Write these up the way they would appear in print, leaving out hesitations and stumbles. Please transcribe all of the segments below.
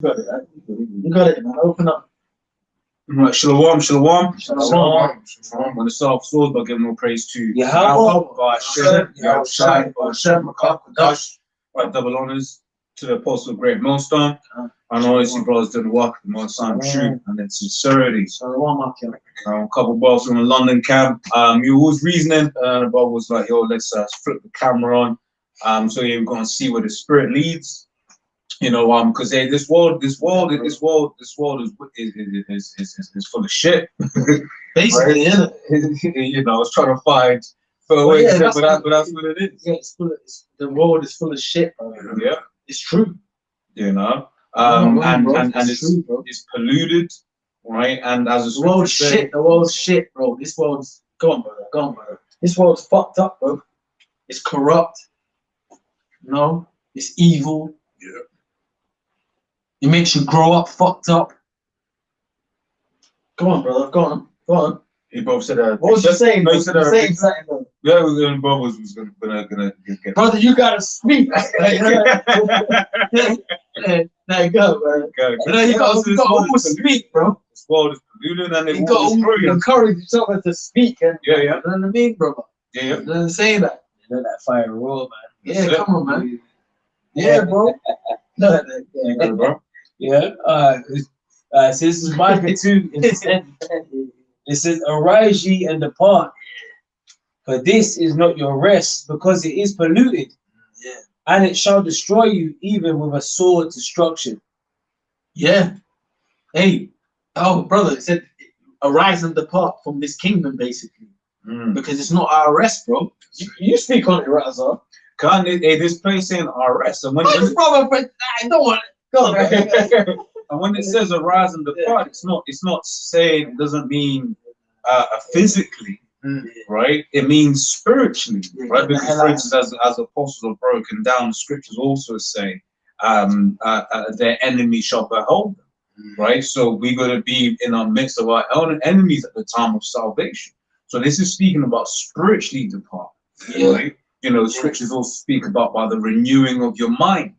got it, right? You got it, man. Open up. Right, Shalom, shalom. Shalom. I'm going to start off sword by giving all praise to Yahweh, Yahushai, Hashem, Makakash. Right, double honors to the Apostle of Great Millstone. And honestly, brothers doing the work of the Most High truth and its sincerity. Shalom, A couple brothers from the London camp. You was reasoning, and the brother was like, yo, let's flip the camera on. So yeah, we're going to see where the spirit leads. You know, because this world is full of shit. basically, right? You know, I was trying to find a way to but that's what it is. Yeah, the world is full of shit, bro. Yeah, it's true. You know, and it's polluted, right? And as the world's shit, bro. This world's go on, brother. This world's fucked up, bro. It's corrupt. You know, it's evil. Yeah. It makes you grow up fucked up. Go on, brother. Go on. He both said what was you saying? No, he said saying something, bro. Yeah, brother was gonna get. Brother, you gotta speak. Now go, bro. You gotta almost speak, bro. This world is polluted, and you gotta encourage each other to speak. And yeah. You know what I mean, brother? Yeah. You know say that. You know that fire roll, man. Yeah, come on, man. Yeah, bro. Yeah, bro. Yeah. So this is Micah 2. It says, "Arise ye and depart, for this is not your rest, because it is polluted. Yeah. And it shall destroy you, even with a sword destruction." Yeah. Hey, brother, it said, "Arise and depart from this kingdom," basically, because it's not our rest, bro. You speak on it, Razar. Can't this place ain't our rest? And when brother, but I don't want it. Go on. And when it says arise and depart, it's not saying, it doesn't mean physically, right? It means spiritually, right? Because for instance, as apostles are broken down, the scriptures also say their enemies shall behold them, right? So we're going to be in our midst of our own enemies at the time of salvation. So this is speaking about spiritually depart, right? You know, the scriptures also speak about by the renewing of your mind,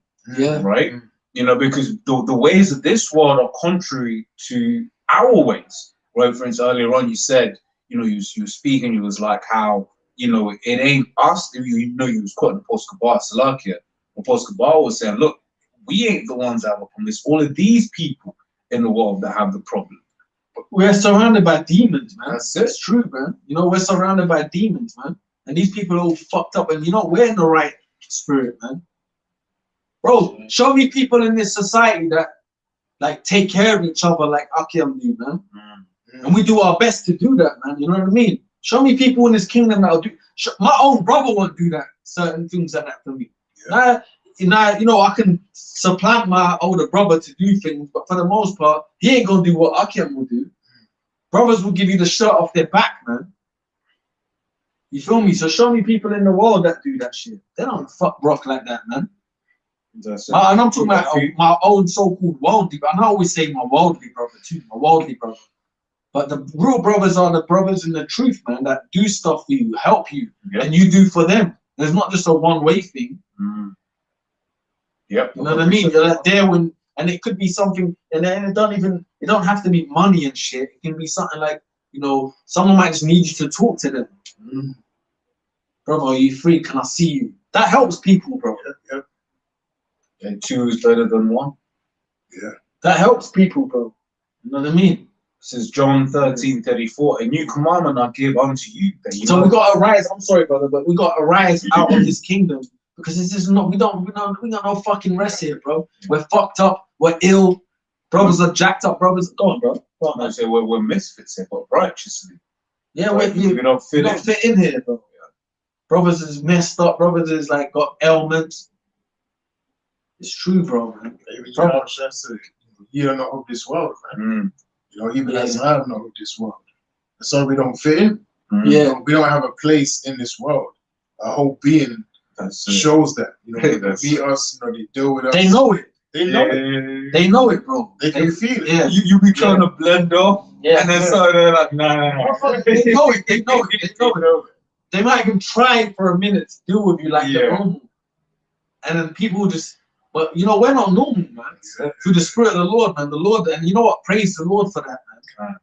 right? You know, because the ways of this world are contrary to our ways, right? For instance, earlier on you said, you know, you were speaking, you was like how, you know, it ain't us, you know, you was quoting Apostle Kabar Salakia. Apostle Kabar was saying, look, we ain't the ones that have a problem. It's all of these people in the world that have the problem. We're surrounded by demons, man. That's it. It's true, man. You know, we're surrounded by demons, man. And these people are all fucked up, and you know, we're in the right spirit, man. Bro, show me people in this society that like take care of each other like Akim do, man. And we do our best to do that, man. You know what I mean? Show me people in this kingdom that'll do. My own brother won't do that. Certain things like that for me. Now, you know, I can supplant my older brother to do things, but for the most part, he ain't gonna do what Akim will do. Brothers will give you the shirt off their back, man. You feel me? So show me people in the world that do that shit. They don't fuck rock like that, man. And I'm talking about my own so-called worldly, but I always say my worldly brother too, my worldly brother. But the real brothers are the brothers in the truth, man, that do stuff for you, help you, and you do for them. There's not just a one-way thing. Yep. You know what I mean? You're like there when, and it could be something, and then it don't have to be money and shit. It can be something like, you know, someone might just need you to talk to them. Brother, are you free? Can I see you? That helps people, bro. Yep. And 2 is better than 1. Yeah. That helps people, bro. You know what I mean? Says John 13:34, a new commandment I give unto you. So we got to rise. I'm sorry, brother, but we got to rise out of this kingdom, because this is not. We got no fucking rest here, bro. We're fucked up. We're ill. Brothers are jacked up. Brothers, go on, bro. Go on, I say we're misfits here, but righteously. Yeah, we don't fit in here, bro. Yeah. Brothers is messed up. Brothers is like got ailments. It's true, bro, man. You are not of this world, man. You know, even as I am not of this world. So we don't fit in. Yeah. We don't have a place in this world. Our whole being shows that. You know, they beat us, you know, they deal with us. They know it. They know it. They know it, bro. They can feel it. Yeah. You be trying to blend off, and then so they're like, nah. They know it. They know it. They know it. They might even try for a minute to deal with you like they're normal. And then people just, But you know, we're not normal, man. Through the Spirit of the Lord, man. The Lord, and you know what? Praise the Lord for that, man.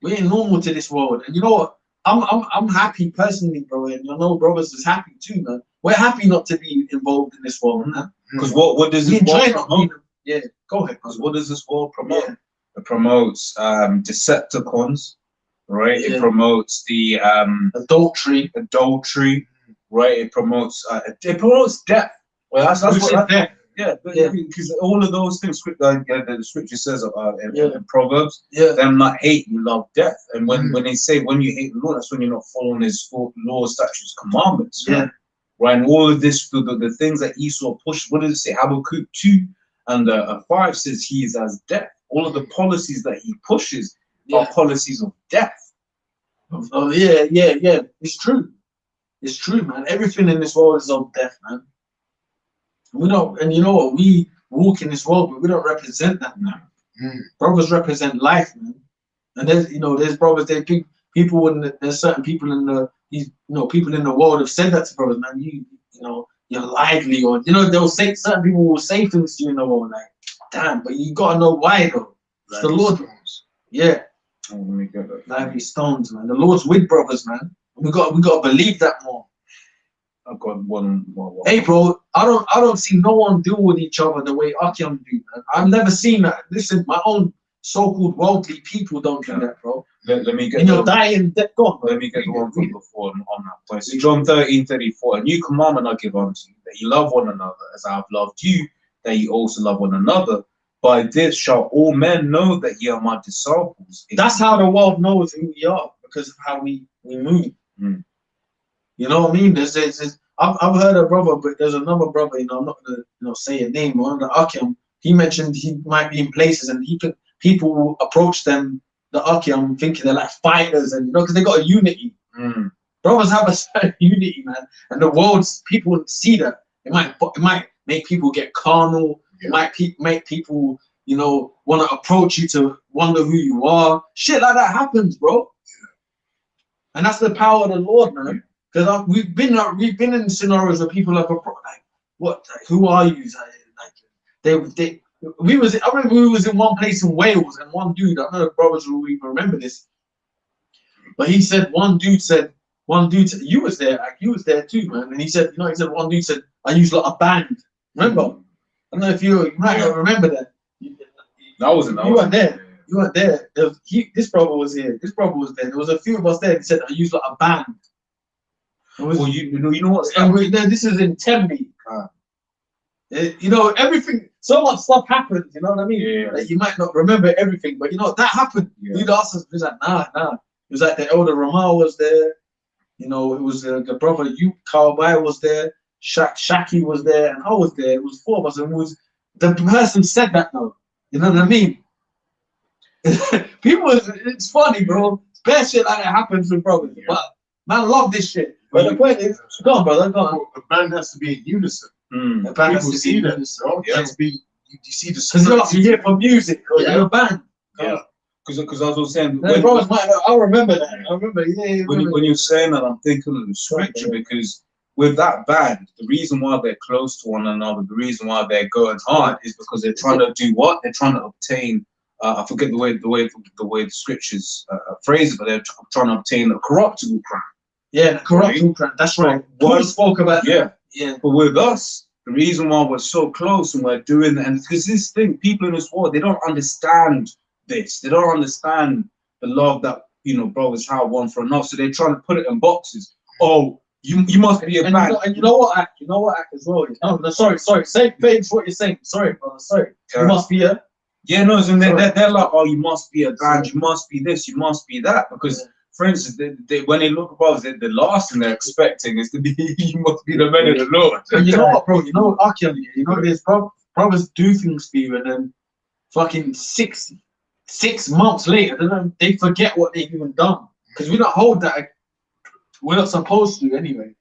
We ain't normal to this world. And you know what? I'm happy personally, bro. And you know, brothers is happy too, man. We're happy not to be involved in this world, man. Because what does this world promote? Yeah, go ahead. Because what does this world promote? Yeah. It promotes Decepticons, right? Yeah. It promotes the adultery, right? It promotes death. Well, that's what death. Yeah, because all of those things, the scripture says in Proverbs, yeah, them not hate you love death. And when they say when you hate the Lord, that's when you're not following His laws, statutes, commandments. Yeah, right. And all of this, the things that Esau pushed. What does it say? Habakkuk 2 and 5 says he is as death. All of the policies that he pushes are policies of death. Oh yeah. It's true. It's true, man. Everything in this world is of death, man. We don't, and you know what? We walk in this world, but we don't represent that, man. Brothers represent life, man. And there's brothers. There's certain people in the, people in the world have said that to brothers, man. You're lively, or they'll say, certain people will say things to you in the world, like, damn. But you gotta know why, though. It's the Lord. Yeah. Oh, let me get that. Lively stones, man. The Lord's with brothers, man. We gotta believe that more. I've got one. Hey, bro, I don't see no one deal with each other the way Akim do, man. I've never seen that. Listen, my own so-called worldly people don't do that, bro. Let me get. And you're dying. Go on. Let me get the one from before on that point. So John 13:34. A new commandment I give unto you, that you love one another as I have loved you, that you also love one another. By this shall all men know that ye are my disciples. That's how the world knows who we are, because of how we move. You know what I mean? I've heard a brother, but there's another brother. I'm not gonna say a name. One of the Akim, he mentioned he might be in places, and people will approach them, the Akim, thinking they're like fighters, and because they got a unity. Brothers have a certain unity, man, and the world's people see that. It might make people get carnal. It might make people, want to approach you to wonder who you are. Shit like that happens, bro. And that's the power of the Lord, man. Because we've been in scenarios where people have who are you? I remember we was in one place in Wales, and one dude, I don't know if brothers will even remember this, but he said one dude said you was there, you was there too, man, and he said one dude said I use like a band. Remember? I don't know if you might not remember that. I wasn't. You weren't there. You weren't there. This brother was here. This brother was there. There was a few of us there. He said I use like a band. You know what? This is in Tembe. Everything. So much stuff happened. You know what I mean? Yeah. Like, you might not remember everything, but that happened. Yeah. You'd ask us. He was like, nah. It was like the elder Ramal was there. It was the brother Carl Bay was there. Shaki was there, and I was there. It was 4 of us, and the person said that though. You know what I mean? It's funny, bro. Bad shit like that happens with brothers, but man, love this shit. But the point is, go on, brother, go on. The band has to be in unison. The band has to be in unison. You see the. Because you're here for music, or you're a band. Yeah. Because I was saying, brothers might know. I remember that. I remember. Yeah. When you're saying that, I'm thinking of the scripture because with that band, the reason why they're close to one another, the reason why they're going hard is because they're trying to do what? They're trying to obtain. I forget the way the scriptures phrase it, but they're trying to obtain a corruptible crown. Yeah, the corruptible crown. That's right. Paul spoke about that. Yeah. But with us, the reason why we're so close and we're doing that, and because this thing, people in this world, they don't understand this. They don't understand the love that brothers have one for another. So they're trying to put it in boxes. Oh, you must be a band. And you know what act as well. No, sorry. Say what you're saying. Sorry, brother. Sorry. You must be a. Yeah, no, and they're like, oh, you must be a band, you must be this, you must be that. Because, for instance, when they look above, the last thing they're expecting is to be, you must be the men of the Lord. And you know what, bro? You know what, there's brothers do things for you, and then fucking 6 months later, they forget what they've even done. Because we don't hold that. We're not supposed to anyway.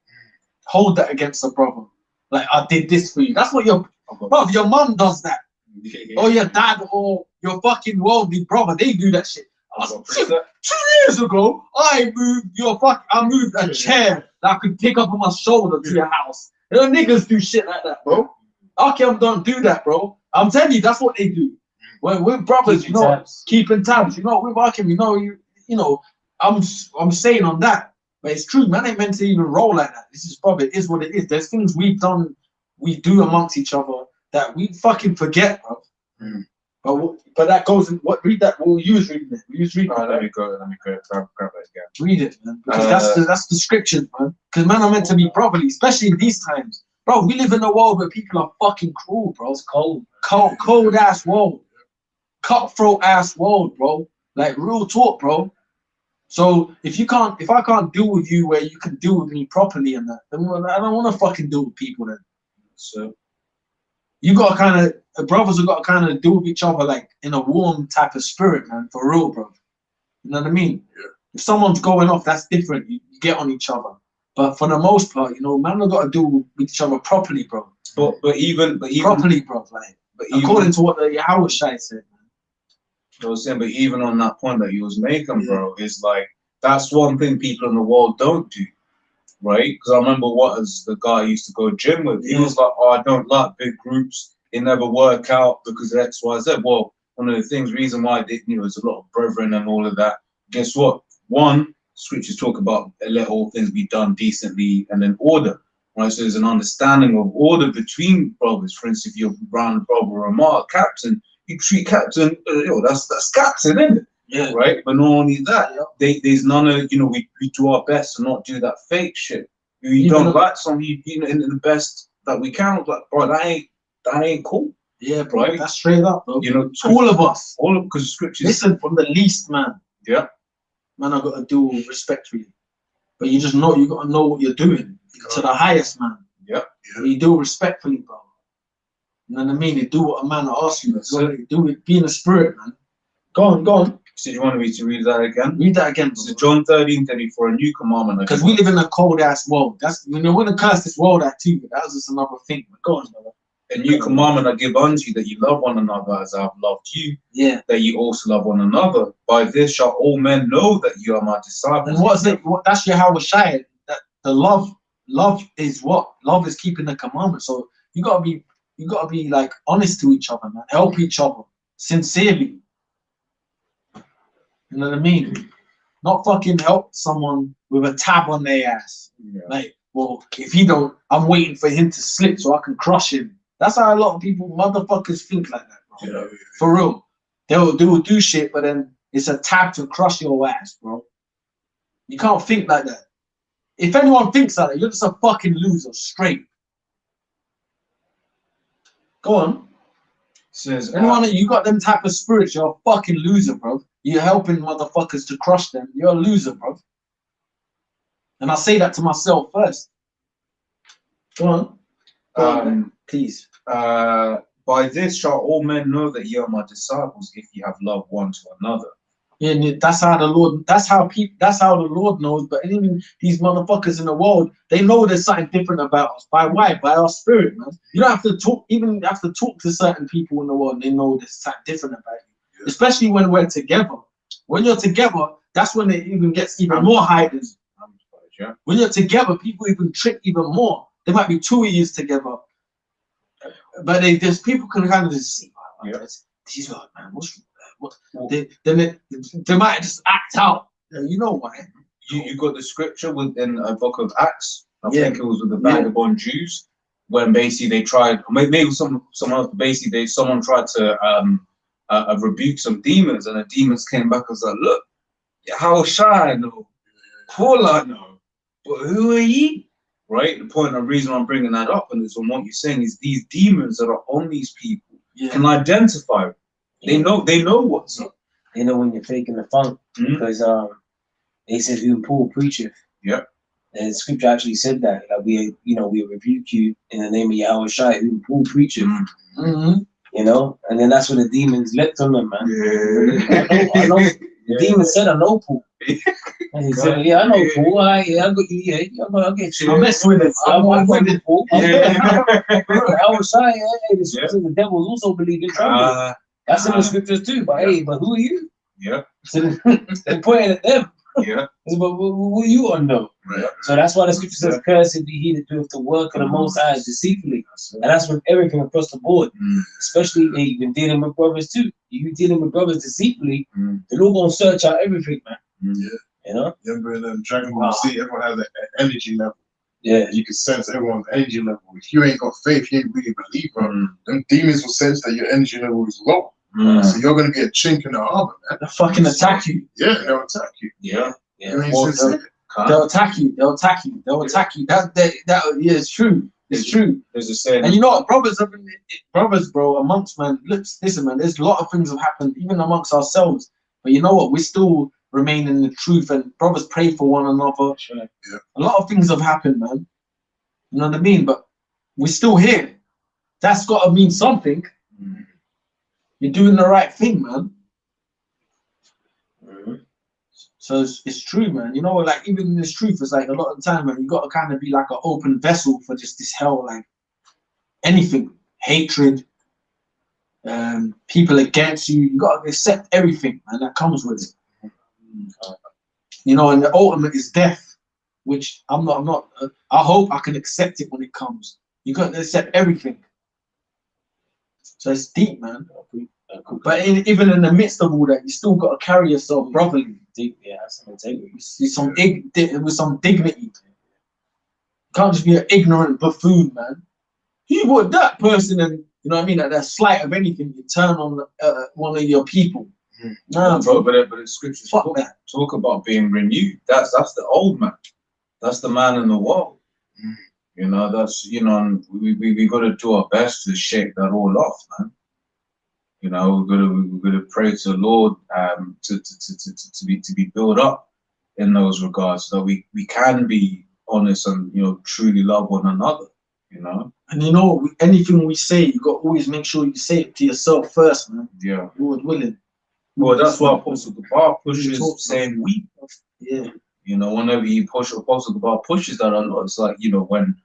Hold that against a brother. Like, I did this for you. That's what your mum does that. Or your dad or your fucking worldly brother, they do that shit. 2 years ago, I moved a chair that I could pick up on my shoulder to your house. Niggas do shit like that, bro. Arkham don't do that, bro. I'm telling you, that's what they do. When we're brothers, you know, keeping tabs. You know, with Arkham, you know, I'm saying on that, but it's true, man. Ain't meant to even roll like that. This is probably it is what it is. There's things we do amongst each other that we fucking forget, bro. But that goes in what read that we'll use reading it. We'll use reading it. Let me go grab that again. Read it, man. Because that's the scriptures, man. Because man are meant to be properly, especially in these times. Bro, we live in a world where people are fucking cruel, bro. It's cold ass world. Cutthroat ass world, bro. Like real talk, bro. So if I can't deal with you where you can deal with me properly and that, then I don't want to fucking deal with people then. So you got to kind of, brothers have got to kind of deal with each other like in a warm type of spirit, man, for real, bro. You know what I mean? Yeah. If someone's going off, that's different. You get on each other. But for the most part, you know, man, have got to deal with each other properly, bro. But even properly, bro. Like, according to what the Yahweh Shai said, man. I was saying, but even on that point that you was making, bro, is like that's one thing people in the world don't do, right? Because I remember what as the guy I used to go gym with, he was like, "Oh, I don't like big groups. It never work out because of X, Y, Z." Well, one of the reason why there's a lot of brethren and all of that. Guess what? One, scriptures talk about let all things be done decently and in order, right? So there's an understanding of order between brothers. For instance, if you're around brother Ramar, captain, you treat captain, that's captain, isn't it? Yeah. Right? But not only that, there's none of, we do our best to not do that fake shit. You don't like something, in the best that we can. Like, bro, that ain't cool. Yeah, bro. Right? That's straight up, bro. All of us. Because scriptures. Listen, from the least, man. Yeah. Man, I got to do respectfully. But you got to know what you're doing. To the highest, man. Yeah. You do respectfully, bro. You know what I mean? You do what a man asks you. You do it, be in the spirit, man. Go on. So you wanted me to read that again? Read that again. So John 13:34, a new commandment. Because we live in a cold ass world. That's we're gonna curse this world out too, but that's just another thing. But go on, brother. A new commandment I give unto you, that you love one another as I have loved you. Yeah. That you also love one another. By this shall all men know that you are my disciples. And what's it? That's Yahweh Shai. That the love is what? Love is keeping the commandment. So you gotta be like honest to each other, man. Help each other sincerely. You know what I mean? Not fucking help someone with a tab on their ass. Yeah. Like, well, if he don't, I'm waiting for him to slip so I can crush him. That's how a lot of people, motherfuckers, think like that, bro. Yeah. For real. They will do shit, but then it's a tab to crush your ass, bro. You can't think like that. If anyone thinks like that, you're just a fucking loser, straight. Go on. Says anyone you got them type of spirits, you're a fucking loser, bro. You're helping motherfuckers to crush them. You're a loser, bro. And I say that to myself first. Go on, please. By this shall all men know that ye are my disciples, if you have love one to another. Yeah, that's how the Lord. That's how the Lord knows. But even these motherfuckers in the world, they know there's something different about us. By why? By our spirit, man. You don't have to talk. Even you have to talk to certain people in the world. They know there's something different about you. Yeah. Especially when we're together. When you're together, that's when it even gets even more heightened. Yeah. When you're together, people even trick even more. There might be 2 years together, but there's people can kind of just see. These are, man, they might just act out. You know why? You got the scripture within a book of Acts. I think it was with the vagabond Jews, when basically they tried, maybe someone tried to rebuke some demons, and the demons came back and was like, "Look, how shy I know, Paul I know, but who are ye?" Right? The point, the reason I'm bringing that up, and it's on what you're saying, is these demons that are on these people can identify. They know what's up. They know when you're faking the funk, because they said who Paul preacheth. Yeah. And scripture actually said that we rebuke you in the name of Yahweh Shai, who Paul preacheth. You know, and then that's when the demons leapt on them, man. Yeah. I know. The demon said, "I know Paul." And he said, "Yeah, I know Paul. I get you. I mess with it. I'm with it, Paul." Yahweh Shai, the devils also believe in trouble. That's in the scriptures too. But hey, but who are you? Yeah. So they're pointing at them. Yeah. But what you on though? Right. So that's why the scripture says, "Cursed be he that doeth the work of the Most High deceitfully," and that's with everything across the board. Especially even dealing with brothers too. You dealing with brothers deceitfully, the Lord gonna search out everything, man. Yeah. You know. Remember in Dragon Ball Z, everyone has an energy level. Yeah. You can sense everyone's energy level. If you ain't got faith, you ain't really a believer. Them demons will sense that your energy level is low. So you're gonna be a chink in the armor, man. They'll fucking attack you. Yeah, they'll attack you. Yeah. Yeah. You ain't Or sincere. They'll attack you. They'll attack you. They'll attack you. Yeah, it's true. It's true. There's a saying. And you know what, brothers, bro, amongst man, listen, man, there's a lot of things have happened, even amongst ourselves. But you know what? We still remain in the truth, and brothers pray for one another. Sure. Yeah. A lot of things have happened, man. You know what I mean? But we're still here. That's got to mean something. You're doing the right thing, man. So it's true, man. You know, like even in this truth, it's like a lot of the time, man, you got to kind of be like an open vessel for just this hell, like anything, hatred, people against you. You got to accept everything, man, that comes with it. You know, and the ultimate is death, which I'm not. I hope I can accept it when it comes. You got to accept everything. So it's deep, man. But even in the midst of all that, you still got to carry yourself brotherly. Yeah, that's some integrity. With some dignity. You can't just be an ignorant buffoon, man. You would that person, and you know what I mean, at that slight of anything, you turn on one of your people. Nah, bro. But the scriptures Fuck that. talk about being renewed. That's the old man. That's the man in the world. You know, that's, you know, and we got to do our best to shake that all off, man. You know, we're gonna pray to the Lord to be built up in those regards, so that we can be honest and, you know, truly love one another. You know. And you know, anything we say, you got to always make sure you say it to yourself first, man. Yeah. Lord willing. Well, that's why Apostle Gabar pushes saying we. Yeah. You know, whenever you push, Apostle Gabar pushes that a lot. It's like, you know, when,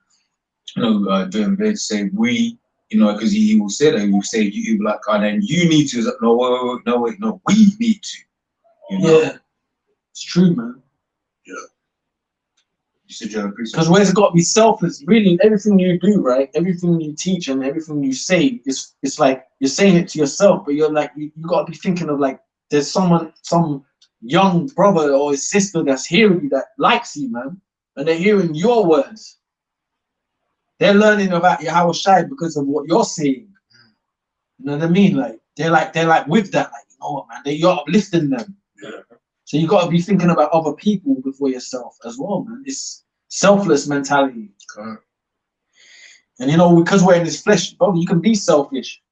you know, doing this, say we, you know, because he will say that, he will say, you like, and then you need to, no, we need to. You know? Yeah. It's true, man. Yeah. You said you're because where's it got to be selfless? Really, everything you do, right? Everything you teach and everything you say, it's like you're saying it to yourself, but you're like, you got to be thinking of like, there's some young brother or sister that's hearing you that likes you, man, and they're hearing your words. They're learning about Yahweh Shai because of what you're saying. You know what I mean? Like they're like with that, like, you know what, man? You're uplifting them. Yeah. So you got to be thinking about other people before yourself as well, man. It's selfless mentality. And you know, because we're in this flesh, bro, you can be selfish,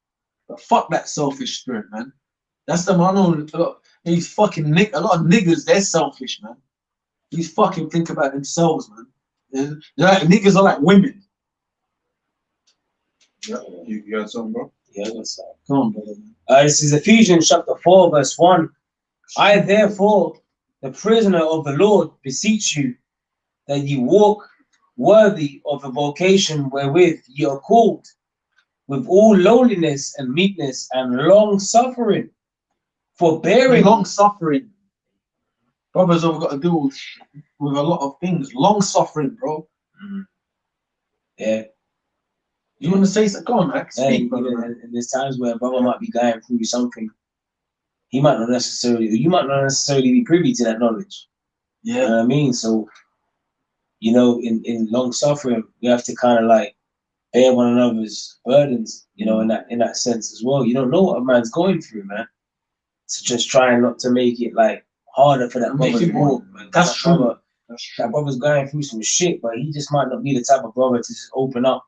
but fuck that selfish spirit, man. That's the man. These fucking a lot of niggas, they're selfish, man. These fucking think about themselves, man. Like, niggas are like women. Yeah, you had something, bro? Yeah, that's right. Come on, brother. This is Ephesians chapter 4, verse 1. I therefore, the prisoner of the Lord, beseech you that ye walk worthy of the vocation wherewith ye are called, with all lowliness and meekness and long suffering, forbearing. Long suffering. Brothers have got to deal with a lot of things. Long suffering, bro. Yeah. You want to say something? Go on, Max. And there's times where a brother might be going through something. He might not necessarily, you might not necessarily be privy to that knowledge. Yeah. You know what I mean? So, you know, in long suffering, we have to kind of like bear one another's burdens, you know, in that sense as well. You don't know what a man's going through, man. So just trying not to make it like harder for that brother to walk, man. That's true. That brother's going through some shit, but he just might not be the type of brother to just open up.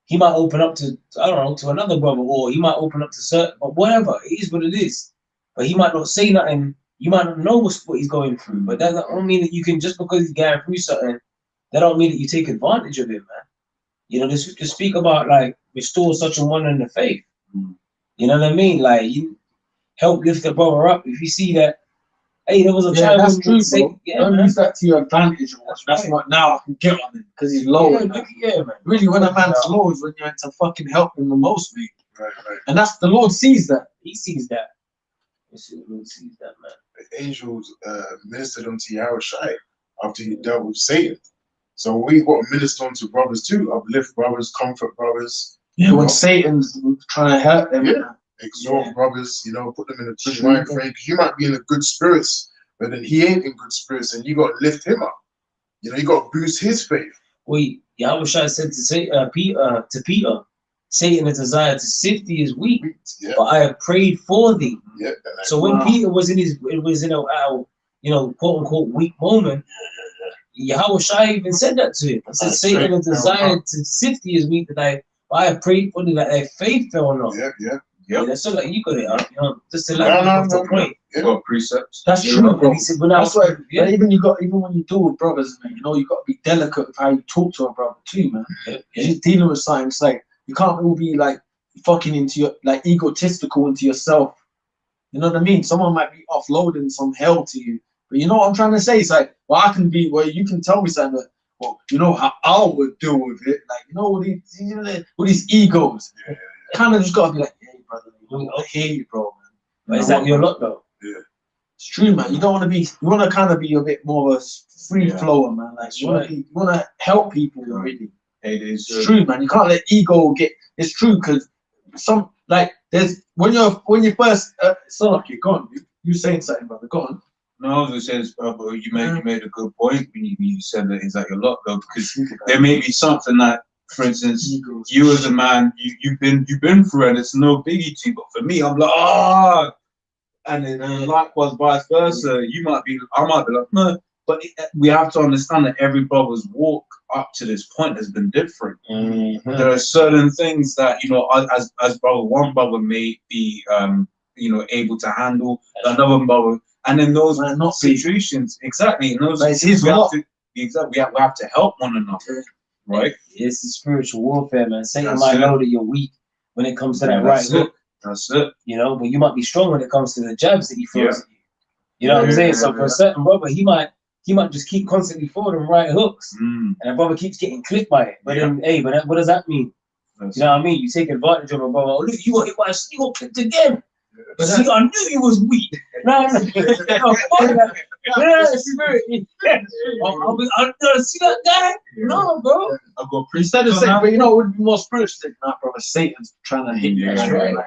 He might open up to, I don't know, to another brother, or he might open up to certain, but whatever, it is what it is. But he might not say nothing. You might not know what he's going through. But that don't mean that you can, just because he's going through something, that don't mean that you take advantage of him, man. You know, just to speak about like restore such a one in the faith. You know what I mean? Like you help lift the brother up. If you see that, hey, there was a time that's when true, say, bro. yeah, Don't man. use that to your advantage. That's right. what now I can get on him because he's low. Yeah, man. Really, when a man's low is when you're into fucking help him the most, mate. Right. And that's the Lord sees that. He sees that. Let's see who sees that, man. The angels ministered unto Yahushua after he dealt with Satan. So we got to minister unto brothers too, uplift brothers, comfort brothers. Yeah, when Satan's trying to hurt them. Yeah. Exhort brothers, you know, put them in a good mind frame. Because you might be in a good spirits, but then he ain't in good spirits, and you got to lift him up. You know, you got to boost his faith. Wait, Yahushua said to Peter, Satan has desired to sift thee as wheat, Yeah. but I have prayed for thee. Yeah. So when Peter was in quote unquote weak moment, Yahushua even said that to him. He said, Satan has desired to sift thee as wheat, but I have prayed for thee that thy faith fell not. Yeah. That's all like you got it up, you know, just to like the point. You got precepts. That's true, bro. He said, when That's why, yeah. even when you deal with brothers, man, you know, you got to be delicate with how you talk to a brother too, man. You're dealing with something. It's like you can't all be like fucking into your like egotistical into yourself. You know what I mean? Someone might be offloading some hell to you, but you know what I'm trying to say? It's like, well, I can be where you can tell me something. But, well, you know how I would deal with it. Like, you know, all these egos. Kind of just gotta be like, hey, brother, I hear you, bro, man. But is that your lot though? Yeah. It's true, man. You don't want to be. You want to kind of be a bit more of a free flower, man. Like you want to help people, really. It's true, man. You can't let ego get. It's true because some like there's when you first. It's not like you're gone. You saying something, brother? Go on. No, as I said, you made a good point when you said that is that your lot though, because there may be something that, for instance, you as a man, you've been through it, and it's no biggie to you. But for me, I'm like, and then likewise, vice versa. I might be like, no. But we have to understand that every brother's walk up to this point has been different. There are certain things that, you know, as one brother may be, you know, able to handle, another brother, and in those situations, exactly, in those situations, we have to help one another, right? It's the spiritual warfare, man. Satan might know that you're weak when it comes to that right hook. That's it. You know, but you might be strong when it comes to the jabs that he throws at you. You know what I'm saying? So for a certain brother, he might just keep constantly throwing them right hooks, and a brother keeps getting clipped by it. But then, hey, but what does that mean? You know what I mean? You take advantage of a brother. Oh, look, you got hit by you got clipped again. But see, I knew you was weak. No, fuck that. Spirit. See that guy? No, bro. I've got Instead of saying, but you know, it would be more spiritual. Nah, brother, Satan's trying to hit you right now.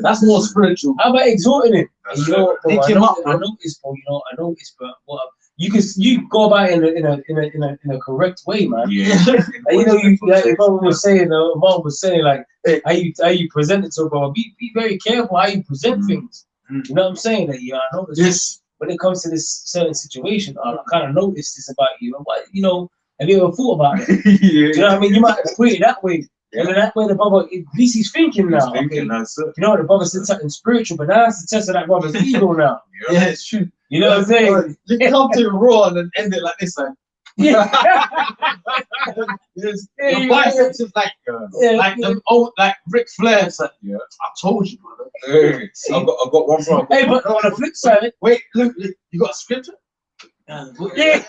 That's more spiritual. How about exhorting him? You know, bro, pick him up, I noticed, bro. You know, I noticed, but what you go about it in a correct way, man. Yeah. And, you know, your brother was saying, mom was saying, like, hey, how you present it to a brother. Be very careful how you present things. You know what I'm saying? That I noticed. Yes. When it comes to this certain situation, I kind of noticed this about you. And what, you know, have you ever thought about it? Do you know what I mean? You might put it that way. And then that way the brother, at least he's thinking now. That's it. You know, the brother said something spiritual, but now that's the test of that brother's ego now. Yeah, it's true. You know what I'm saying? You come to Raw and then end it like this, like. Yeah. Your biceps is like them old, like Ric Flair. It's like, I told you, brother. Hey, I've got one problem. Hey, but on the flip side, wait, look, you got a scripture? Yeah.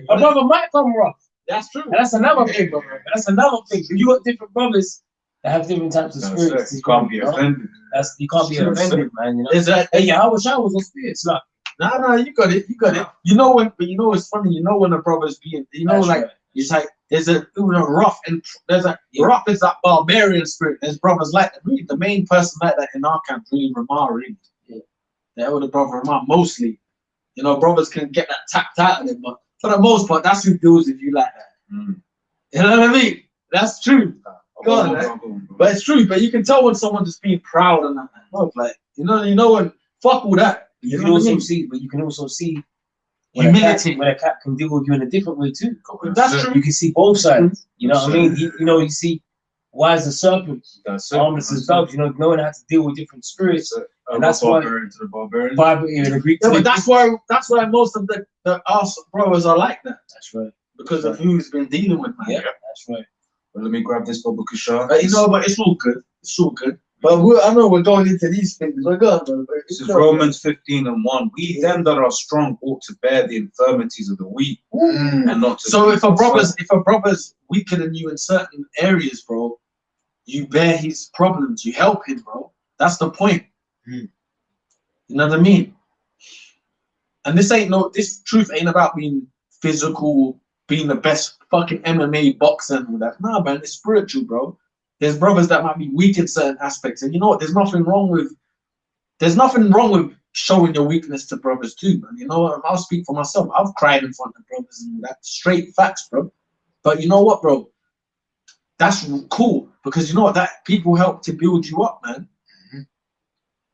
A brother might come rough. That's true. And that's another thing, brother. That's another thing. You got different brothers that have different types of spirits. You can't be offended. You can't be offended, man. You know? Is that? Hey, I wish I was on spirits, like. No, you got it. You know when, but you know it's funny. You know when a brother's being, you know, like it's like there's a rough and there's a rough is that barbarian spirit. There's brothers like that. Really, the main person like that in our camp, really Ramar, really. That was the brother Ramar mostly. You know, brothers can get that tapped out of them, but for the most part, that's who deals with you like that. You know what I mean? That's true. But it's true. But you can tell when someone's just being proud and that. Like you know when fuck all that. You can also see, but you can also see humility. When a cat can deal with you in a different way too. That's true. You can see both sides. You know what I mean? You see why is the serpent harmless as doves. You know, knowing how to deal with different spirits, and that's why in the Greek. Yeah, but that's why most of the us brothers are like that. That's right. Because of who he's been dealing with, man. Yeah, that's right. Well, let me grab this bubble Kashar. You know, but it's all good. It's all good. But I know we're going into these things. We're good. This is Romans 15:1. We them that are strong ought to bear the infirmities of the weak, and not to. So if a brother's weaker than you in certain areas, bro, you bear his problems. You help him, bro. That's the point. Mm. You know what I mean? And this truth ain't about being physical, being the best fucking MMA boxer and all that. Nah, man, it's spiritual, bro. There's brothers that might be weak in certain aspects, and you know what? There's nothing wrong with showing your weakness to brothers too, man. You know what? I'll speak for myself. I've cried in front of brothers and that. Straight facts, bro. But you know what, bro? That's cool because you know what? That people help to build you up, man. Mm-hmm.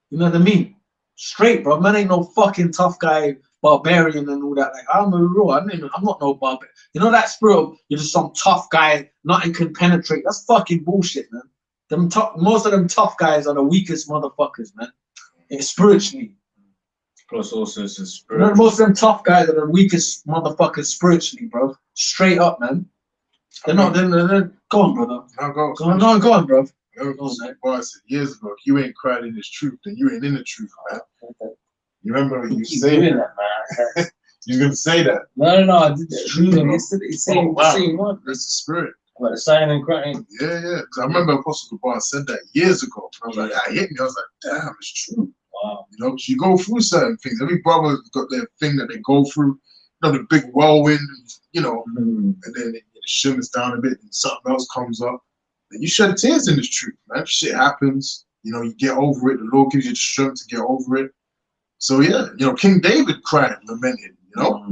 You know what I mean? Straight, bro. Man ain't no fucking tough guy, barbarian and all that. Like, I'm a real. I'm not no barbarian. You know that spirit of you're just some tough guy, nothing can penetrate. That's fucking bullshit, man. Most of them tough guys are the weakest motherfuckers, man. It's spiritually. Plus also it's a You spirit. know, most of them tough guys are the weakest motherfuckers spiritually, bro. Straight up, man. They're not. They're go on, brother. Now go. Go on, bro. Boy, I said years ago, if you ain't cried in this truth, then you ain't in the truth, man. You remember you Keep saying doing that? that, man. You're gonna say that. No, I did that. True, bro. It's saying wow. the same one. That's the spirit. About the sign and crying. Yeah. Because I remember Apostle Gabar said that years ago. I was like, that hit me. I was like, damn, it's true. Wow. You know, 'cause you go through certain things. Every brother's got their thing that they go through. You know, the big whirlwind, you know, and then it shimmers down a bit and something else comes up. And you shed tears in this truth, man. Shit happens. You know, you get over it. The Lord gives you the strength to get over it. So, yeah, you know, King David cried, lamented, you know.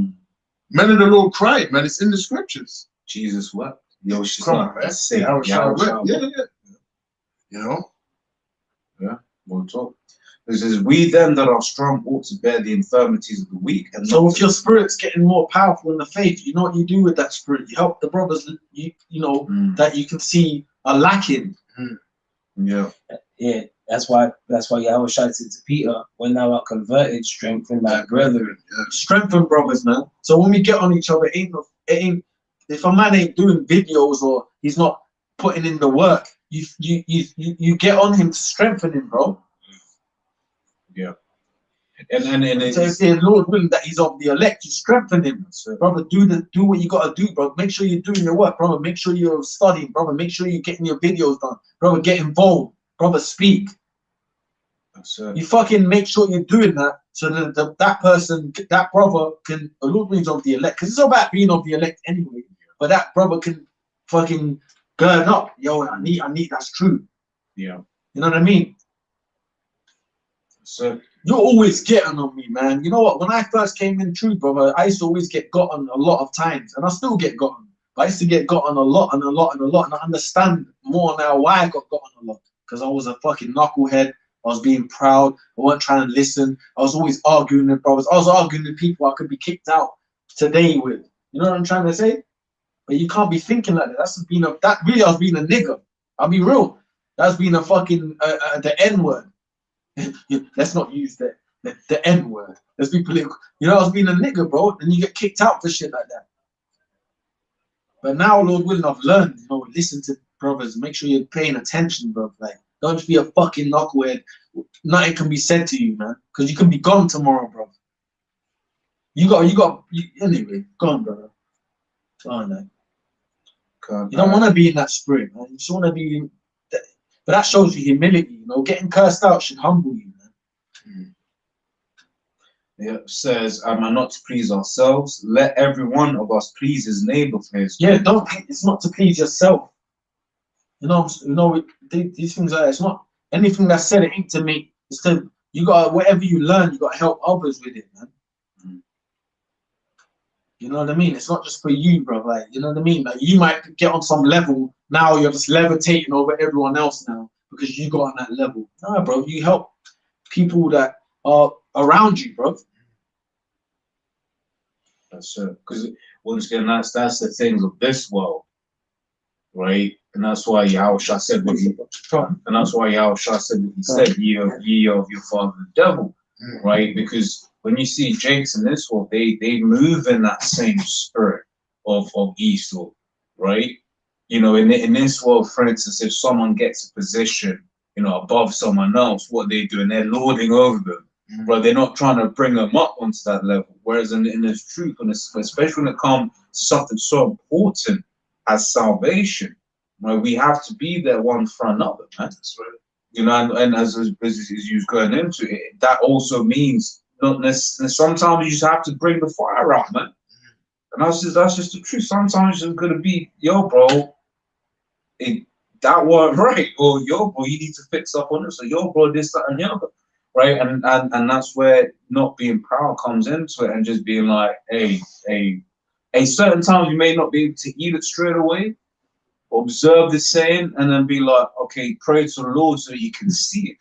Men of the Lord cried, man. It's in the scriptures. Jesus wept. Yo, she's Come not on, man. say Yeah. You know? We'll talk. It says, we then that are strong ought to bear the infirmities of the weak. And So not if your spirit's getting more powerful in the faith, you know what you do with that spirit? You help the brothers, you know, that you can see are lacking. Yeah. Yeah, that's why Yahweh shouted to Peter, when thou art converted, strengthen thy brethren. Yeah. Strengthen brothers, man. So when we get on each other, it ain't if a man ain't doing videos or he's not putting in the work, you get on him to strengthen him, bro. Yeah. And So if the Lord willing that he's of the elect, you strengthen him. So, brother, do what you gotta do, bro. Make sure you're doing your work, brother. Make sure you're studying, brother. Make sure you're getting your videos done, brother. Get involved, brother. Speak. You fucking make sure you're doing that, so that that person, that brother, can the Lord willing of the elect, because it's all about being of the elect anyway. But that brother can fucking gird up. Yo, I need. That's true. Yeah. You know what I mean? So You're always getting on me, man. You know what? When I first came in, true, brother, I used to always get gotten a lot of times, and I still get gotten. But I used to get gotten a lot and a lot and a lot, and I understand more now why I got gotten a lot. Because I was a fucking knucklehead. I was being proud. I wasn't trying to listen. I was always arguing with brothers. I was arguing with people I could be kicked out today with. You know what I'm trying to say? But you can't be thinking like that. That really I was being a nigger. I'll be real. That's being a fucking the N word. Let's not use the N word. Let's be political. You know, I was being a nigger, bro, and you get kicked out for shit like that. But now, Lord willing, I've learned, you know, listen to brothers, make sure you're paying attention, bro. Like, don't just be a fucking knucklehead. Nothing can be said to you, man, because you can be gone tomorrow, bro. Anyway, go on, brother. Go on, man. You don't want to be in that spirit, man. You just want to be in that. But that shows you humility, you know. Getting cursed out should humble you, man. yeah, it says, am I not to please ourselves? Let every one of us please his neighbor for his Yeah, it's not to please yourself. You know, these things are, it's not anything that's said, it ain't to make, it's to, you got whatever you learn, you got to help others with it, man. You know what I mean? It's not just for you, bro. Like, you know what I mean? Like, you might get on some level, now you're just levitating over everyone else now because you got on that level. Nah, bro, you help people that are around you, bro. That's it. Because once again, that's the things of this world, right? And that's why Yahushua said what he said, ye of your father the devil, right? Because when you see Jakes in this world, they move in that same spirit of Esau, right? You know, in this world, for instance, if someone gets a position, you know, above someone else, what they do, and they're lording over them, but they're not trying to bring them up onto that level. Whereas in this truth, especially when it comes to something so important as salvation, right, we have to be there one for another, man. That's right. You know, and as you was going into it, that also means not necessarily. Sometimes you just have to bring the fire out, man. And that's just the truth. Sometimes it's gonna be, yo, bro, that wasn't right, or yo, bro, you need to fix up on this, or yo, bro, this, that, and the other, right? And that's where not being proud comes into it, and just being like, hey, certain times you may not be able to eat it straight away. Observe the saying, and then be like, okay, pray to the Lord so that you can see it,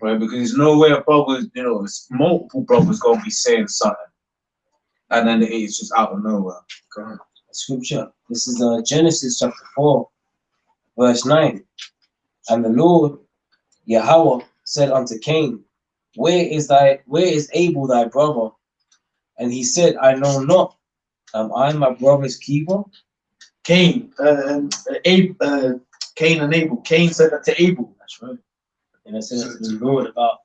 right? Because there's no way a brother, you know, there's multiple brothers gonna be saying something, and then it's just out of nowhere. Scripture. This is Genesis chapter 4, verse 9. And the Lord Yahweh said unto Cain, where is Abel thy brother? And he said, I know not. Am I my brother's keeper? Cain and Abel. Cain said that to Abel. That's right. And I said that to the Lord about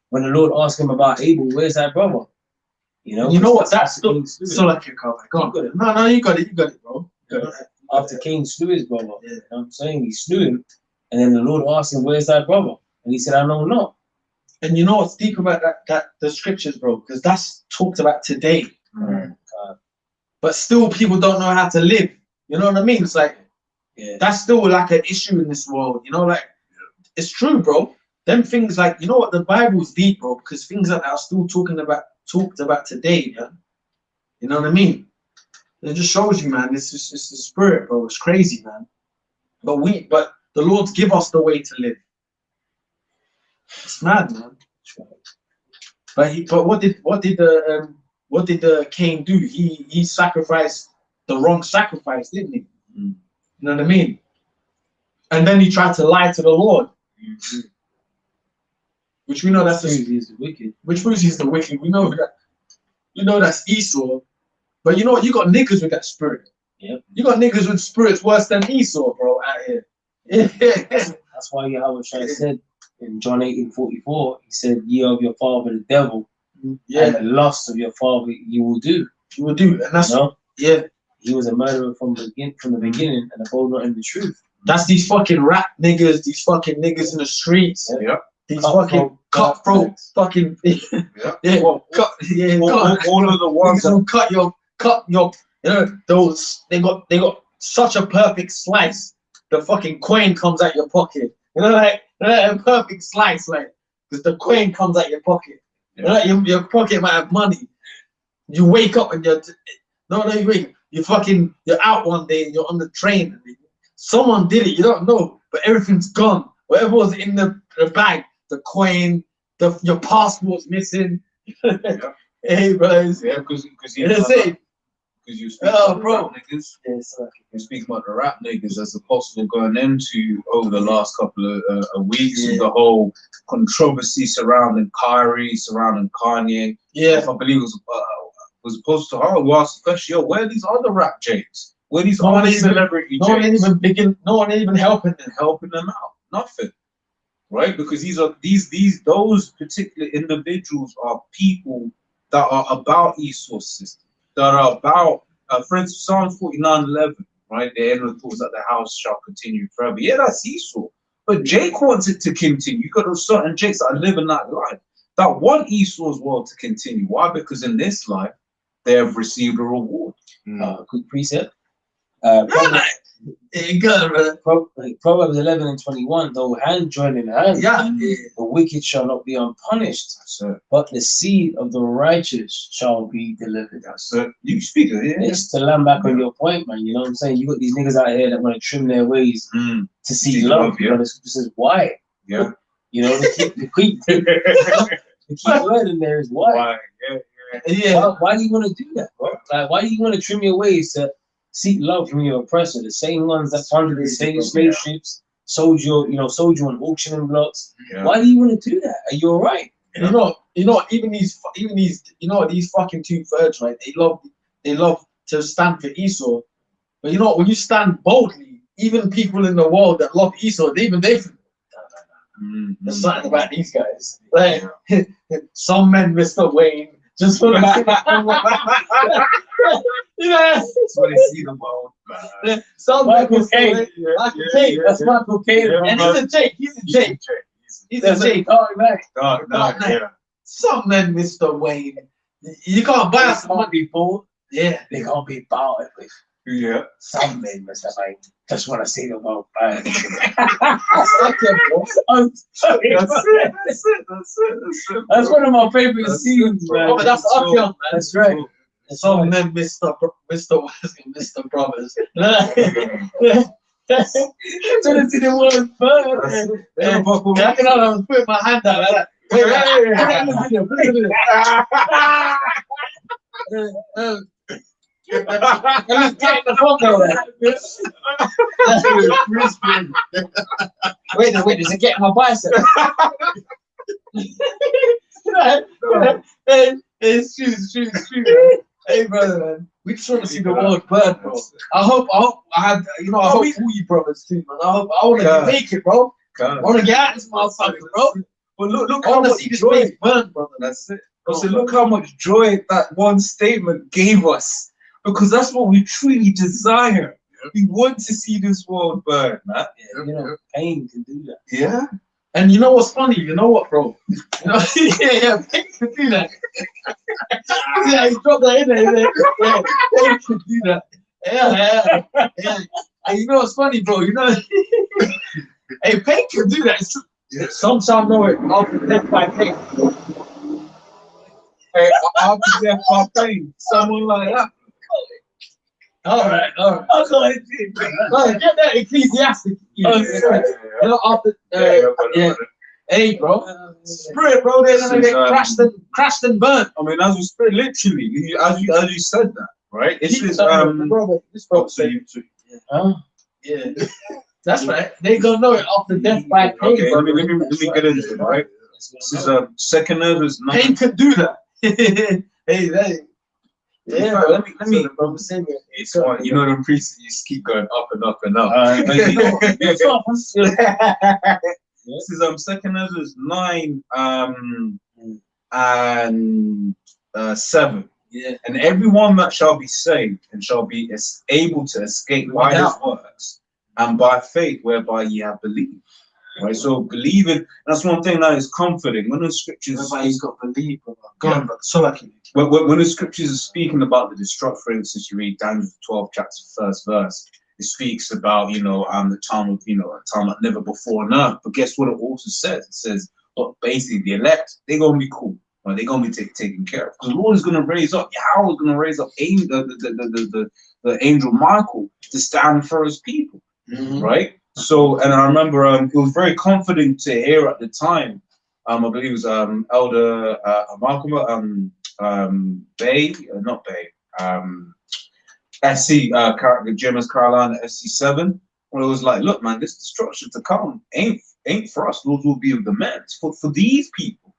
when the Lord asked him about Abel, where's that brother? You know what? That's still like your cover. Go on. No, you got it, bro. After Cain slew his brother, you know what I'm saying? He slew him, and then the Lord asked him, where's thy brother? And he said, I know not. And you know what's deep about that the scriptures, bro? Because that's talked about today. But still people don't know how to live. You know what I mean? It's like, that's still like an issue in this world. You know, like, it's true, bro. Them things, like, you know what, the Bible's deep, bro, because things that are still talked about today, yeah. You know what I mean? It just shows you, man. It's the spirit, bro. It's crazy, man. But the Lord's give us the way to live. It's mad, man. But what did the Cain do? He sacrificed the wrong sacrifice, didn't he? You know what I mean? And then he tried to lie to the Lord. Which we know that's the wicked. Which proves he's the wicked. We know that. You know that's Esau. But you know what? You got niggas with that spirit. Yep. You got niggas with spirits worse than Esau, bro, out here. That's why Yahweh said in John 18:44, he said, ye of your father the devil, and the lust of your father you will do. You will do. And that's he was a murderer from the beginning, and abode not in the truth. That's these fucking rap niggas, these fucking niggas in the streets. Yeah. These fucking cutthroat fucking all of the ones who cut your you know, those they got such a perfect slice. The fucking coin comes out your pocket. You know, like a perfect slice, like, because the coin comes out your pocket. You know, like your pocket might have money. You wake up and you're out one day and you're on the train. Someone did it, you don't know, but everything's gone. Whatever was in the bag, the coin, your passport's missing. Hey, bro. Yeah, because you speak about the rap niggas. You speak about the rap niggas as opposed to going into over the last couple of weeks with the whole controversy surrounding Kyrie, surrounding Kanye. Yeah, I believe it was supposed to. We asked the question, yo, where are these other rap Jakes? Where are these other celebrity Jakes? No one even helping them out. Nothing. Right? Because those particular individuals are people that are about Esau's system, that are about, for instance, Psalm 49:11, right? The end of the thoughts that the house shall continue forever. Yeah, that's Esau. But Jake wants it to continue. You got those certain Jakes that are living that life, that want Esau's world to continue. Why? Because in this life, they have received a reward. Quick precept. Proverbs 11:21, though hand join in hand, the wicked shall not be unpunished, but the seed of the righteous shall be delivered. So you speak it, It's to land back on your point, man. You know what I'm saying? You got these niggas out here that want to trim their ways to see love. You know, the scripture says why? Yeah. You know, the key word in there is why. Why do you want to do that, bro? Like, why do you want to trim your ways to seek love from your oppressor? The same ones that plundered the slave ships, sold you on auctioning blocks. Why do you want to do that? Are you alright? You know, even these, these fucking 2/3, right? They love to stand for Esau. But you know, when you stand boldly, even people in the world that love Esau, there's something about these guys. Like, some men, Mr. Wayne, just for the you know, that's what they see the world. Some Michael Caine. That's Michael Caine. And he's a Jake. He's a J. Dark Knight. Dark Knight, yeah. Some men, Mr. Wayne. You can't buy some people. Yeah. They can't be bought with. Yeah. Some men, Mr. Wayne, just want to see the world burn. Okay, bro. I'm sorry, That's it. That's it. That's it. That's it. That's one of my favorite That's scenes, it, bro. man. Oh, but that's up here, man. That's right. That's Some right. men, Mr. Brothers. Trying to see the world burn. That's it. Yeah, Buckle I can I was putting my hand out like that. Wait, let's get the fuck out of there. Wait, does it get my bicep? It's true. Hey, brother, man. We just want to see the world burn, bro. I hope I had, I hope all you brothers too, man. I want to make it, bro. I want to get out of this motherfucker, bro. But look I how want to much see this joy. place burn, brother. That's it. So look how much joy that one statement gave us, because that's what we truly desire. We want to see this world burn, man. Yeah, pain can do that. Yeah. And you know what's funny? You know what, bro? Yeah, they can do that. Yeah, he dropped that in there. Yeah, they can do that. Yeah. And you know what's funny, bro? Hey, pain can do that. Yeah. Some shall know it after death by pain. Hey, after death by pain, someone like that. All right. I can't see it. Get that Ecclesiastic. After, yeah. Hey, bro. Spirit, bro, they're gonna get crashed and burnt. I mean, as we spirit, literally, as you said that, right? It's this This bro said, yeah. That's right. They gonna know it after death by pain. Okay, bro. let me get into it, right? This is Second Ezra's 9. Pain can do that. Hey, that. Yeah, bro. Let me. Bro, say it. It's fine. You know the priests just keep going up and up and up. This is Second Ezra's 9 and 7. Yeah. And everyone that shall be saved and shall be able to escape by his works and by faith whereby ye have believed. Right, so believing, that's one thing that is comforting. When the scriptures, Everybody's got to believe, brother. Go on, brother. So lucky. when the scriptures are speaking about the destruction, for instance, you read Daniel 12 chapter 1st verse, it speaks about, the time of, a time like never before on earth. But guess what it also says? It says, basically the elect, they're going to be cool. Right? They're going to be taken care of. Because the Lord is going to raise up, Yahweh is going to raise up the angel Michael to stand for his people. Mm-hmm. Right? So, and I remember it was very comforting to hear at the time. I believe it was Elder Malcolm Bay, not Bay, SC Gemma's Carolina SC7. Where it was like, look, man, this destruction to come ain't for us. Those will be of the men. It's for these people,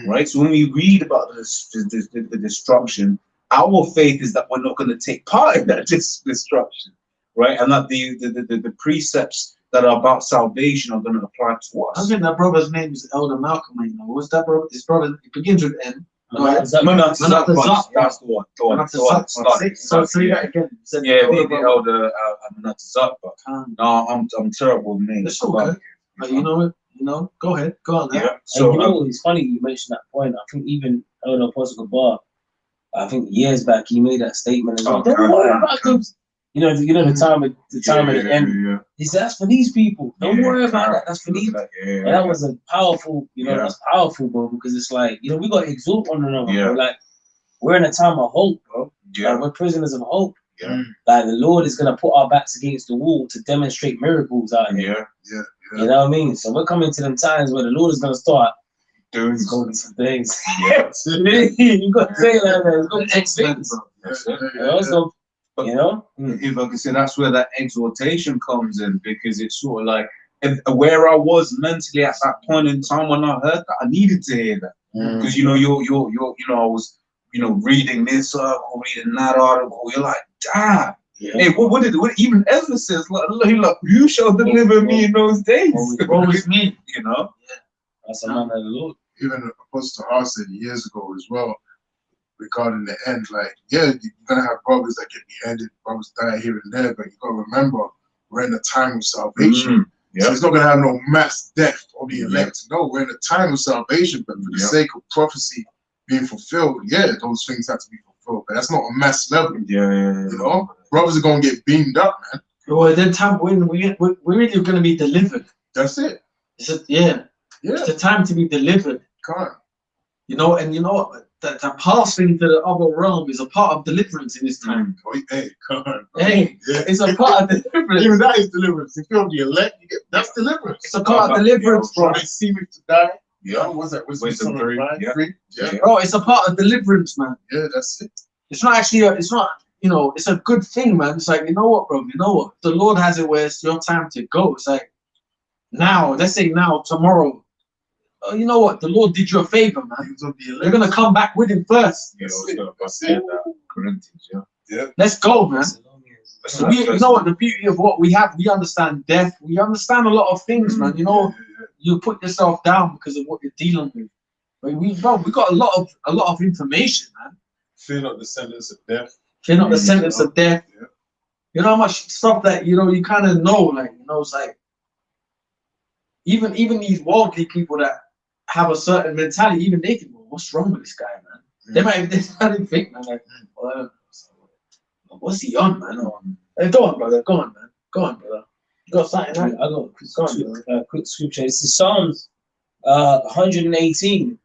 right? So when we read about the destruction, our faith is that we're not going to take part in that destruction, right? And that the precepts that are about salvation are going to apply to us. I think that brother's name is Elder Malcolm. What's that brother? His brother, it begins with N. That's the one. So say that again. Yeah, the Elder Manatazak. No, I'm terrible with names. It's okay. But you know what? Go ahead. Go on. Yeah. So it's funny you mentioned that point. I think even Elder Apostle Gabar, I think years back he made that statement as well. Don't worry about them. The time at the end. Yeah. He said that's for these people. Don't worry about that. That's for these. And that was a powerful, that's powerful, bro. Because it's like, we got to exalt one another. Yeah. Bro. Like we're in a time of hope, bro. Yeah. Like, we're prisoners of hope. Yeah. Like the Lord is gonna put our backs against the wall to demonstrate miracles out here. Yeah. You know what I mean? So we're coming to them times where the Lord is gonna start doing some things. Yeah. You got to say that. It's gonna take things. But if I can say, that's where that exhortation comes in, because it's sort of like where I was mentally at that point in time when I heard that, I needed to hear that, because I was reading this article, reading that article, you're like, damn. Yeah. Hey, what even Ezra says, like, who shall deliver me in those days? Always me, That's a man of the Lord. Even Apostle Hart said years ago as well, regarding the end, like, you're gonna have brothers that get beheaded, brothers die here and there, but you gotta remember we're in a time of salvation. Yeah. So it's not going to have no mass death of the elect. No, we're in a time of salvation, but for the sake of prophecy being fulfilled, yeah, those things have to be fulfilled. But that's not a mass level. Yeah. You know, brothers are going to get beamed up, man. Well, then time when we're really going to be delivered. That's it. It's the time to be delivered. Come on. You know, and you know what? That passing to the other realm is a part of deliverance in this time. Oh, hey, come on. Bro. Hey, Yeah. it's a part of deliverance. Even that is deliverance. If you're the elect, you get, that's deliverance. It's a part of deliverance, bro. They see me to die. Yeah. What's that? What's Wisdom 3. Yeah. Yeah. Bro, it's a part of deliverance, man. Yeah, that's it. It's not actually, it's not, you know, it's a good thing, man. It's like, you know what, bro? You know what? The Lord has it where it's your time to go. It's like, now, let's say now, tomorrow. Oh, you know what? The Lord did you a favor, man. You're going to come back with him first. Yeah, that's it. Corinthians, yeah. Let's go, man. You know what? The beauty of what we have, we understand death. We understand a lot of things, man. You know, you put yourself down because of what you're dealing with. But we got a lot of information, man. Fear not the sentence of death. Fear not the sentence of death. Yeah. You know how much stuff that you kind of know, like it's like even these worldly people that have a certain mentality, even they can go, what's wrong with this guy, man? They might think, man, like, well, what's he on, man? Go on, brother. Go on, man. Go on, brother. You got something, right? I got a quick scripture. It's the Psalms 118.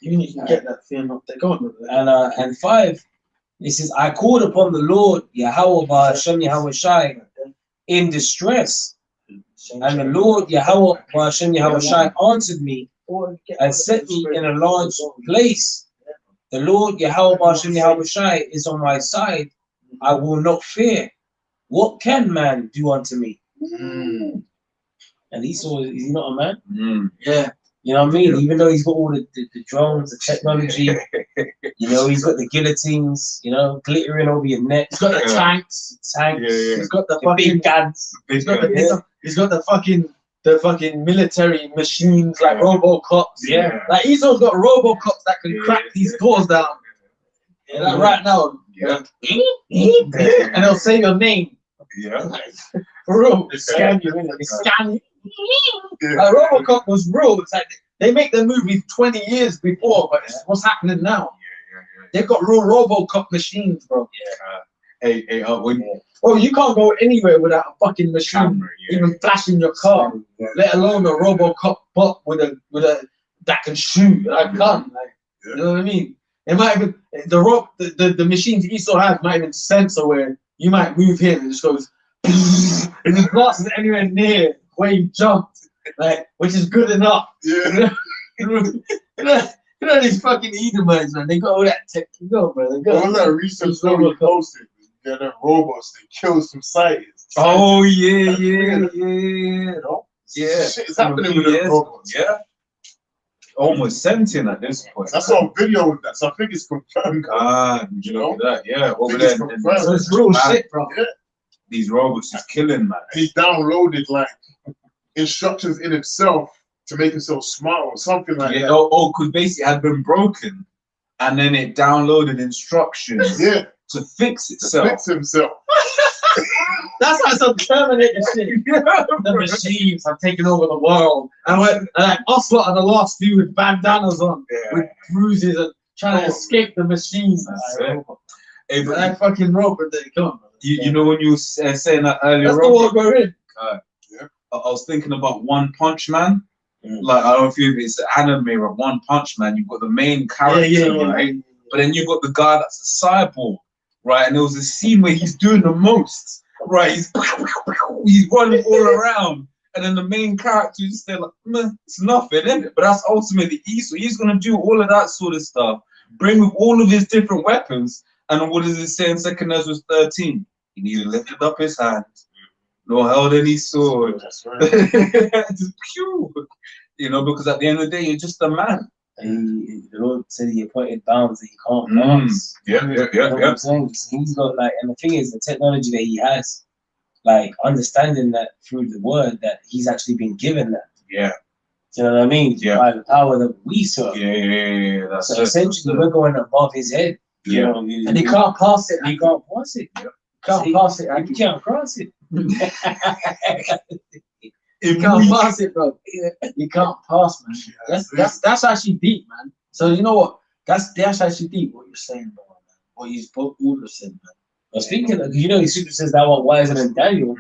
You need to get that feeling up there. Go on, brother. And 5. It says, I called upon the Lord, Yahweh Ba'ashem Yahweh Shai, in distress. And the Lord, Yahweh Ba'ashem Yahweh Shai, answered me and set me in a large place. The Lord, Yahweh Ba'ashem Yahweh Shai, is on my side. I will not fear. What can man do unto me? And Esau, is he not a man? Yeah. You know what I mean? Even though he's got all the drones, the technology, you know, he's got the guillotines, you know, glittering over your neck. He's got the tanks. He's got the fucking big guns. He's got the fucking military machines like RoboCops. Yeah. Like Esau's got RoboCops that can crack these doors down. Yeah, like right now. Yeah. And they'll say your name. Yeah. For real. They scan you, innit? They scan you. Like RoboCop was real. It's like they make the movie 20 years before, but it's what's happening now. They've got real RoboCop machines, bro. Hey, Oh, you can't go anywhere without a fucking machine, camera, even flashing your car, let alone a RoboCop bot with a that can shoot a gun. Like, you know what I mean? It might even the machines Esau has might even sensor where you might move here and it just goes and it blasts anywhere near where you jumped, like, which is good enough. Yeah. You know these fucking Edomites, man. They got all that tech. Go, bro. They got All that research that we posted. Yeah, that robots that kill some scientists. Oh yeah. You know? Yeah. Shit is happening with the robots. Yeah. Almost sentient at this point. I saw a video with that, so I think it's confirmed. You know that? Yeah. Over think there. it's confirmed. So it's real shit, bro. Yeah. These robots is killing, man. He downloaded like instructions in himself to make himself smart or something like that. Because basically it had been broken, and then it downloaded instructions Yeah, to fix to itself. fix himself. That's like some Terminator shit. The machines have taken over the world. And like Ocelot and the last few with bandanas on, with bruises and trying to escape the machines. Hey, but That fucking robot, come on. you know when you were saying that earlier That's the on, world we're in. I was thinking about One Punch Man. Like, I don't know if it's an anime of One Punch Man. You've got the main character, right? But then you've got the guy that's a cyborg, right? And there was a scene where he's doing the most, right? He's running all around. And then the main character is just there like, it's nothing, isn't it? But that's ultimately Esau. He's going to do all of that sort of stuff. Bring with all of his different weapons. And what does it say in 2 Ezra 13? He neither lifted up his hand nor held any sword. That's right. Just pew. You know, because at the end of the day, you're just a man. And the Lord said he appointed bounds that he can't pass. Yeah. You know what I'm saying? He's got like, and the thing is, the technology that he has, like understanding that through the word that he's actually been given that. Yeah. Do you know what I mean? Yeah. By the power that we serve. Yeah. That's So essentially, we're going above his head. Yeah. You know, And he can't pass it. He can't pass it. Can't pass it. You can't cross it. You can't pass it, bro. You can't pass, man. That's actually deep, man. So you know what? That's actually deep what you're saying, bro. Man. What he's both all said, man. I was thinking, you know, the scripture says thou art wiser than Daniel.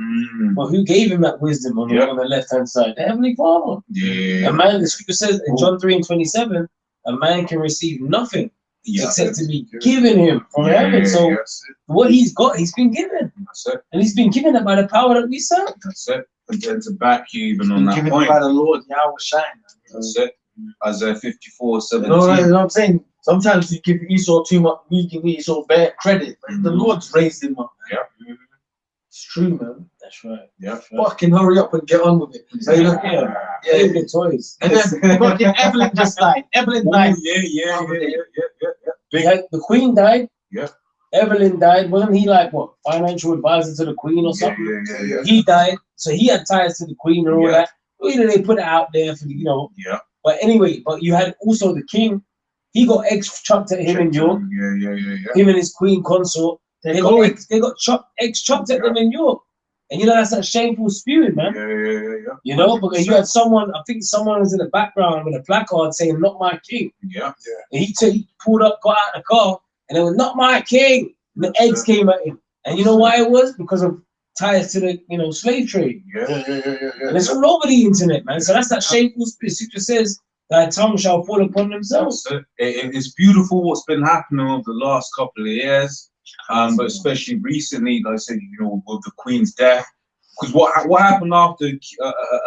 But who gave him that wisdom on the left hand side? The Heavenly Father. Yeah. A man, the scripture says in John 3:27, a man can receive nothing except to be given him from heaven. So what he's got, he's been given. That's it. And he's been given it by the power that we serve. That's it. And then to back you even on that given point. by the Lord, Yahweh shine. That's it. Isaiah 54:17. You know what I'm saying? Sometimes you give Esau too much, we give Esau bad credit. But the Lord's raised him up. Yeah. It's true, man. That's right. Yeah. Fucking hurry up and get on with it. So, you know, Yeah, good toys. And then fucking Evelyn just died. Evelyn died. Yeah. The Queen died. Yeah. Evelyn died. Wasn't he like what, financial advisor to the Queen or something? Yeah. He died, so he had ties to the Queen and all that. Well, you know, they put it out there for Yeah. But anyway, but you had also the King. He got eggs chucked at him in York. Yeah. Him and his Queen consort. They got eggs chucked at them in York. And you know that's that shameful spewing, man. Yeah. You know, because you had someone, I think someone was in the background with a placard saying, "Not my king." Yeah. And he pulled up, got out of the car, and it was "Not my king." And the eggs came at him. And you know why it was? Because of ties to the slave trade. Yeah. And it's all over the internet, man. So that's that shameful spirit. Scripture says that tongue shall fall upon themselves. It's beautiful what's been happening over the last couple of years. But especially recently, like I said, you know, with the Queen's death, because what happened after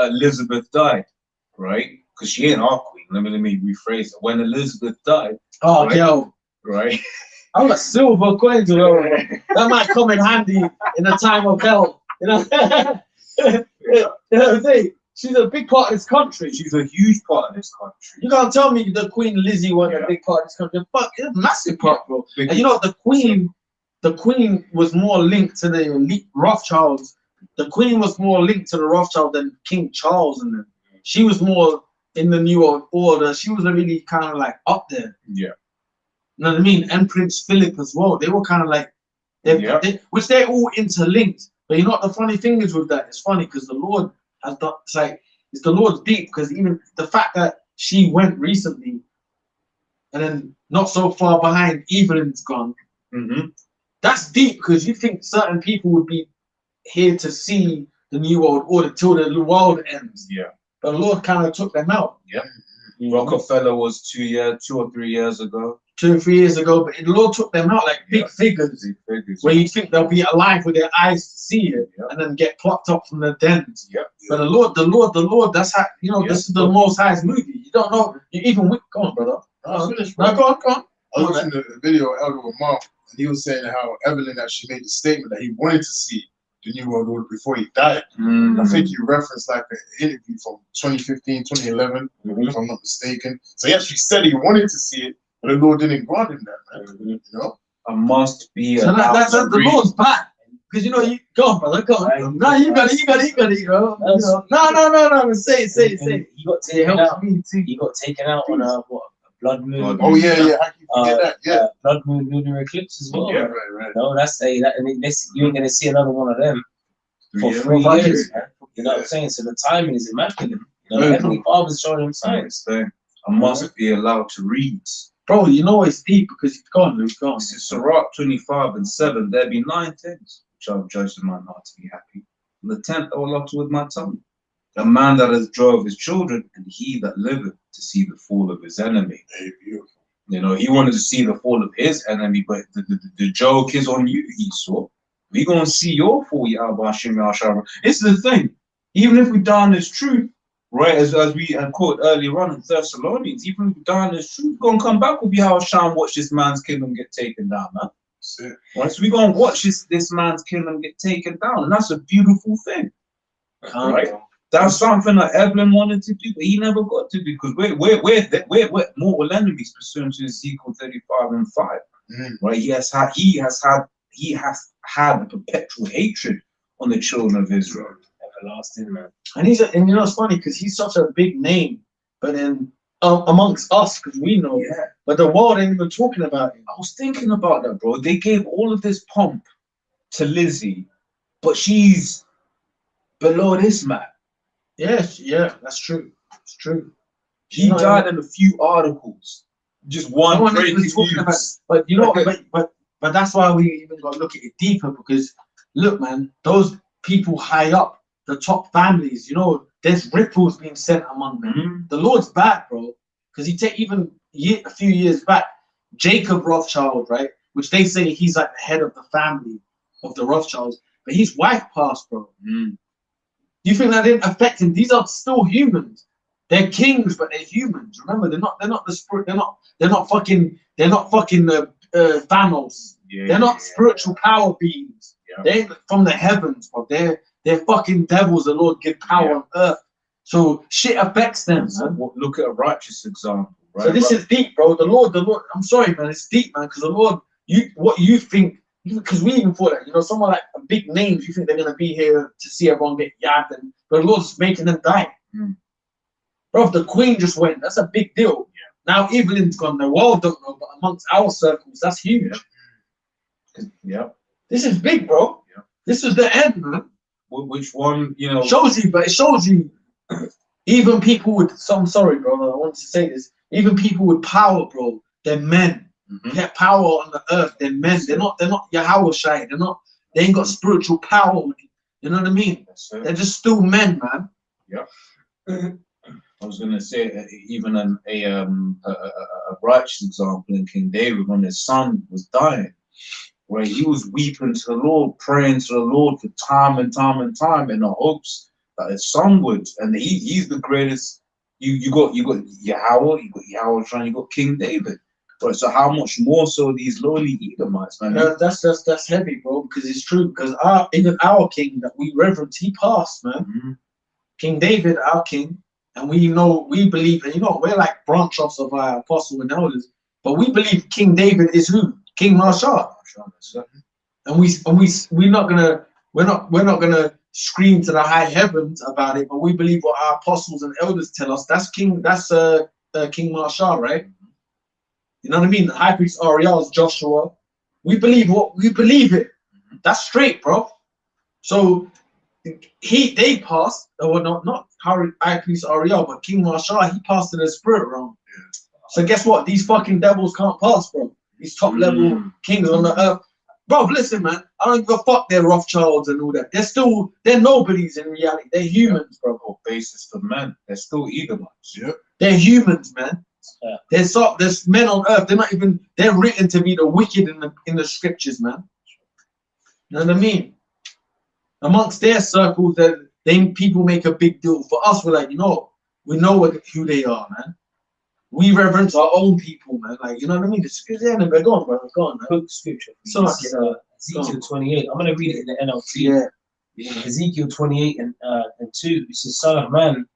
Elizabeth died, right? Because she ain't our Queen. Let me rephrase it. When Elizabeth died, right? I'm a silver coin, you know. That might come in handy in a time of hell, you know. You know what I'm saying? She's a big part of this country. She's a huge part of this country. You can't tell me the Queen Lizzie wasn't a big part of this country. Fuck, it's a massive part, bro. And you know, the Queen was more linked to the elite Rothschilds. The Queen was more linked to the Rothschild than King Charles and them. She was more in the New World Order. She was really kind of like up there. Yeah. You know what I mean? And Prince Philip as well. They were kind of like, which they're all interlinked. But you know what the funny thing is with that? It's funny because the Lord has done, it's the Lord's deep, because even the fact that she went recently and then not so far behind, Evelyn's gone. That's deep, because you think certain people would be here to see the New World Order till the world ends. Yeah. But the Lord kind of took them out. Yeah. Rockefeller was 2 or 3 years ago. 2 or 3 years ago, but the Lord took them out like big figures. Where you think they'll be alive with their eyes to see it, and then get plucked up from the dens. But the Lord, that's how, you know, this is the Most High's movie. You don't know, you even go on, brother. Go on. I was watching the video of Elder Lamar, and he was saying how Evelyn actually made the statement that he wanted to see the New World Order before he died. I think you referenced like an interview from 2015, 2011, if I'm not mistaken. So he actually said he wanted to see it, but the Lord didn't grant him that, man. You know? I must be. So that's the Lord's back. Because you know, you go on, brother, go on. No, you got it, you know. No. Say it. You got taken out. You got taken out on a blood moon. Oh yeah. How can you forget that? Blood moon lunar eclipse as well. Yeah, right. No, that's you ain't gonna see another one of them for 3 years, man. You know what I'm saying? So the timing is immaculate. You know, Heavenly Father's showing him signs. I must be allowed to read. Bro, you know it's deep because it's gone, Luke. Gone. This is Sirach 25:7. There be 9 things which I have judged in my heart to be happy. And the 10th I will utter with my tongue. A man that has joy of his children, and he that liveth to see the fall of his enemy. Hey, beautiful. You know, he wanted to see the fall of his enemy, but the joke is on you, Esau. We're going to see your fall, Yahweh Hashem Yahshua. It's the thing. Even if we die on this truth, right, as we had quoted earlier on in Thessalonians, even if we die on this truth, we're going to come back with Yahweh and watch this man's kingdom get taken down, man. That's it. Right, so we're going to watch this man's kingdom get taken down, and that's a beautiful thing. Right? That's something that Evelyn wanted to do, but he never got to do, because we're mortal enemies pursuant to Ezekiel 35:5. Right? He has had a perpetual hatred on the children of Israel. Everlasting, man. And and you know it's funny because he's such a big name, but then amongst us, because we know, but the world ain't even talking about him. I was thinking about that, bro. They gave all of this pomp to Lizzie, but she's below this man. Yes, yeah, that's true. It's true. He died in a few articles. Just one No one breaking even talking about, news. but you know, but that's why we even got to look at it deeper because look, man, those people high up, the top families, you know, there's ripples being sent among them. Mhm. The Lord's bad, bro, because he take even a few years back, Jacob Rothschild, right, which they say he's like the head of the family of the Rothschilds, but his wife passed, bro. Mm. You think that didn't affect him? These are still humans. They're kings, but they're humans. Remember, they're not the spirit. They're not fucking Thanos. Yeah, They're not spiritual power beings. Yeah. They're from the heavens, but they're fucking devils. The Lord give power on earth. So shit affects them, man. Look at a righteous example, right? So this is deep, bro. The Lord. I'm sorry, man. It's deep, man. Because the Lord, what you think, because we even thought that, you know, someone like big names, you think they're gonna be here to see everyone get yabbed, and but the Lord's making them die. Mm. Bro, if the Queen just went, that's a big deal. Yeah. Now Evelyn's gone. The world don't know, but amongst our circles, that's huge. Yeah. This is big, bro. Yeah. This is the end, man. Which one, you know? It shows you. Even people with, so I'm sorry, bro. I wanted to say this. Even people with power, bro, they're men. Mhm. They have power on the earth. They're men. They're not Yahweh Shai. They ain't got spiritual power. You know what I mean? They're just still men, man. Yeah. I was gonna say even a righteous example in King David when his son was dying, where he was weeping to the Lord, praying to the Lord for time and time and time in the hopes that his son would, and he's the greatest. You got Yahweh, you got Yahweh, you got King David. But so how much more so these lowly Edomites, man? Yeah, that's heavy, bro, because it's true. Because even our king that we reverence, he passed, man. Mm-hmm. King David, our king, and we believe, and you know, we're like branch offs of our apostle and elders, but we believe King David is who? King Marshal. And we're not gonna scream to the high heavens about it, but we believe what our apostles and elders tell us. That's King Marshal, right? You know what I mean? The high priest Ariel is Joshua. We believe it. That's straight, bro. So they passed, or not high priest Ariel, but King Marshal, he passed in the spirit realm. So guess what? These fucking devils can't pass, bro. These top level kings on the earth. Bro, listen, man. I don't give a fuck they're Rothschilds and all that. They're nobodies in reality. They're humans, bro. Basis for men. They're still Edomites. Yep. They're humans, man. Yeah. There's men on earth. They're written to be the wicked in the scriptures, man. You know what I mean? Amongst their circles, people make a big deal. For us, we're like, you know, we know who they are, man. We reverence our own people, man. Like, you know what I mean? The scripture, yeah, go on, bro. Go on, man. Quick scripture. So This is, Ezekiel 28. I'm gonna read it in the NLT. Yeah. Ezekiel 28 and 2. It says, "Son of man,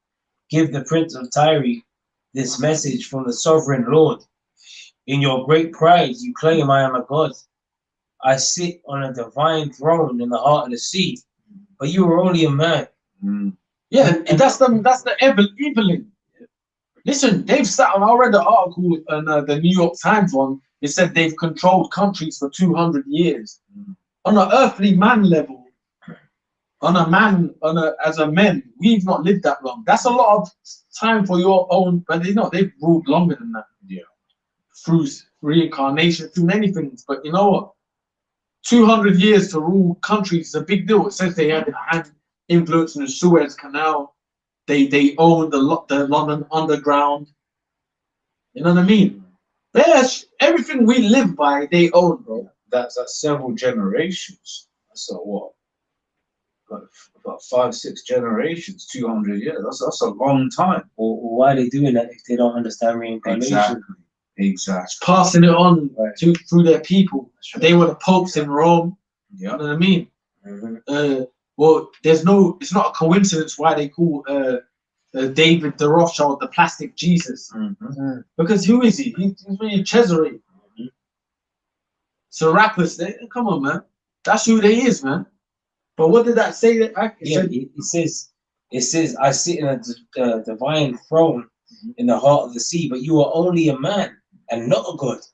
give the prince of Tyre this message from the sovereign Lord. In your great pride, you claim I am a god. I sit on a divine throne in the heart of the sea, but you are only a man." Yeah, and that's the Evelyn. Listen, they've sat on. I read the article in the New York Times one. It said they've controlled countries for 200 years. On an earthly man level, as a man, we've not lived that long. That's a lot of time for your own. But they've ruled longer than that. Yeah. Through reincarnation, through many things. But you know what? 200 years to rule countries is a big deal. It says they had influence in the Suez Canal. They own the London Underground. You know what I mean? Everything we live by, they own, bro. That's several generations. That's what? About 5-6 generations, 200 years. That's a long time. Or why are they doing that if they don't understand reincarnation? Exactly. Passing it on through their people. Right. They were the popes in Rome. Yeah. You know what I mean? Mm-hmm. Well, it's not a coincidence why they call David the Rothschild the plastic Jesus. Mm-hmm. Because who is he? He's really Cesare. Serapis, come on, man. That's who they is, man. But what did that say? It says, I sit in a divine throne in the heart of the sea, but you are only a man and not a god.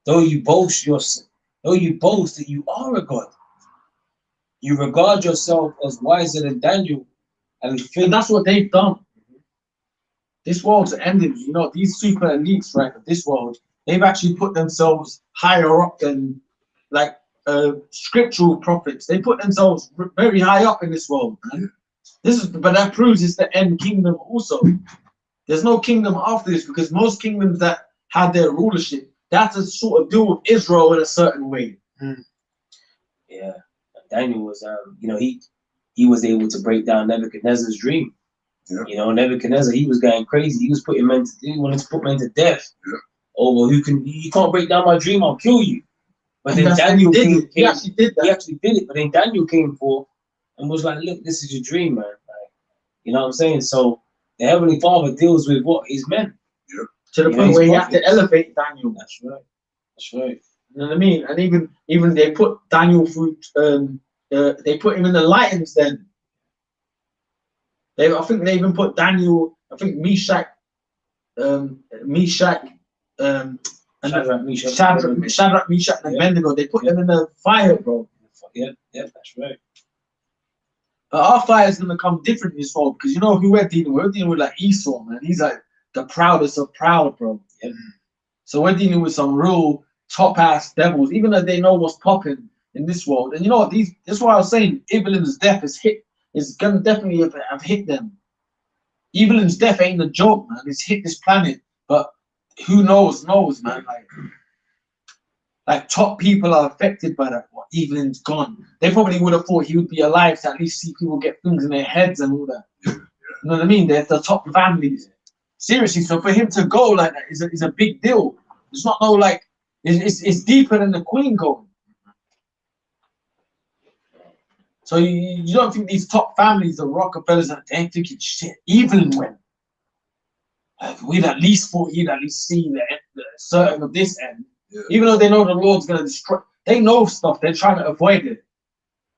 Though you boast that you are a god. You regard yourself as wiser than Daniel, And And that's what they've done. This world's ending. You know, these super elites, right, of this world, they've actually put themselves higher up than, like, scriptural prophets. They put themselves very high up in this world, man. But that proves it's the end kingdom also. There's no kingdom after this, because most kingdoms that had their rulership, that's a sort of deal with Israel in a certain way. Yeah, Daniel was, you know, he was able to break down Nebuchadnezzar's dream. Yeah. You know, Nebuchadnezzar, he was going crazy. He was putting men to, he wanted to put men to death. Yeah. Oh, well, you can't break down my dream, I'll kill you. But then And Daniel he actually did that. He actually did it. But then Daniel came forth and was like, look, this is your dream, man. Like, you know what I'm saying? So the Heavenly Father deals with what? His men. To the You know, point he's where he had prophets. to elevate Daniel. That's right. That's right. You know what I mean? And even they put Daniel through. They put him in the lions. Then I think they even put Daniel. I think Meshach, and Shadrach, Meshach, Shadrach, Meshach, and Abednego. They put them in the fire, bro. Yeah, that's right. Our fire is gonna come different in this world, because you know who we're dealing with? We're dealing with like Esau, man. He's like the proudest of proud, bro. Yeah. So we're dealing with some real top ass devils, even though they know what's popping in this world. And you know what? That's why I was saying Evelyn's death is gonna definitely have hit them. Evelyn's death ain't a joke, man. It's hit this planet, but who knows, man. Like top people are affected by that. What, Evelyn's gone. They probably would have thought he would be alive to at least see people get things in their heads and all that. You know what I mean? They're the top families. Seriously, so for him to go like that is a big deal. It's not no like it's deeper than the Queen going. So you don't think these top families, the Rockefellers, they thinking shit. Evelyn went. Like, we'd at least thought he'd at least see the certain of this end. Yeah. Even though they know the Lord's gonna destroy, they know stuff. They're trying to avoid it.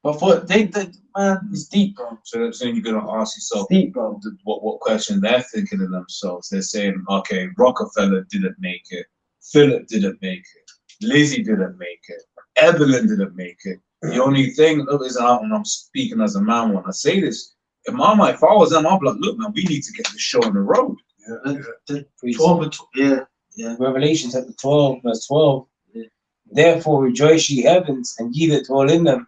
But for they man, it's deep, bro. So you're gonna ask yourself, It's deep, bro. what question they're thinking of themselves. They're saying, okay, Rockefeller didn't make it, Philip didn't make it, Lizzie didn't make it, Evelyn didn't make it. The only thing is, and I'm speaking as a man when I say this, if I was them, I'd be like, look, man, we need to get this show on the road. Revelation chapter 12, verse 12. Therefore rejoice ye heavens, and ye that dwell in them.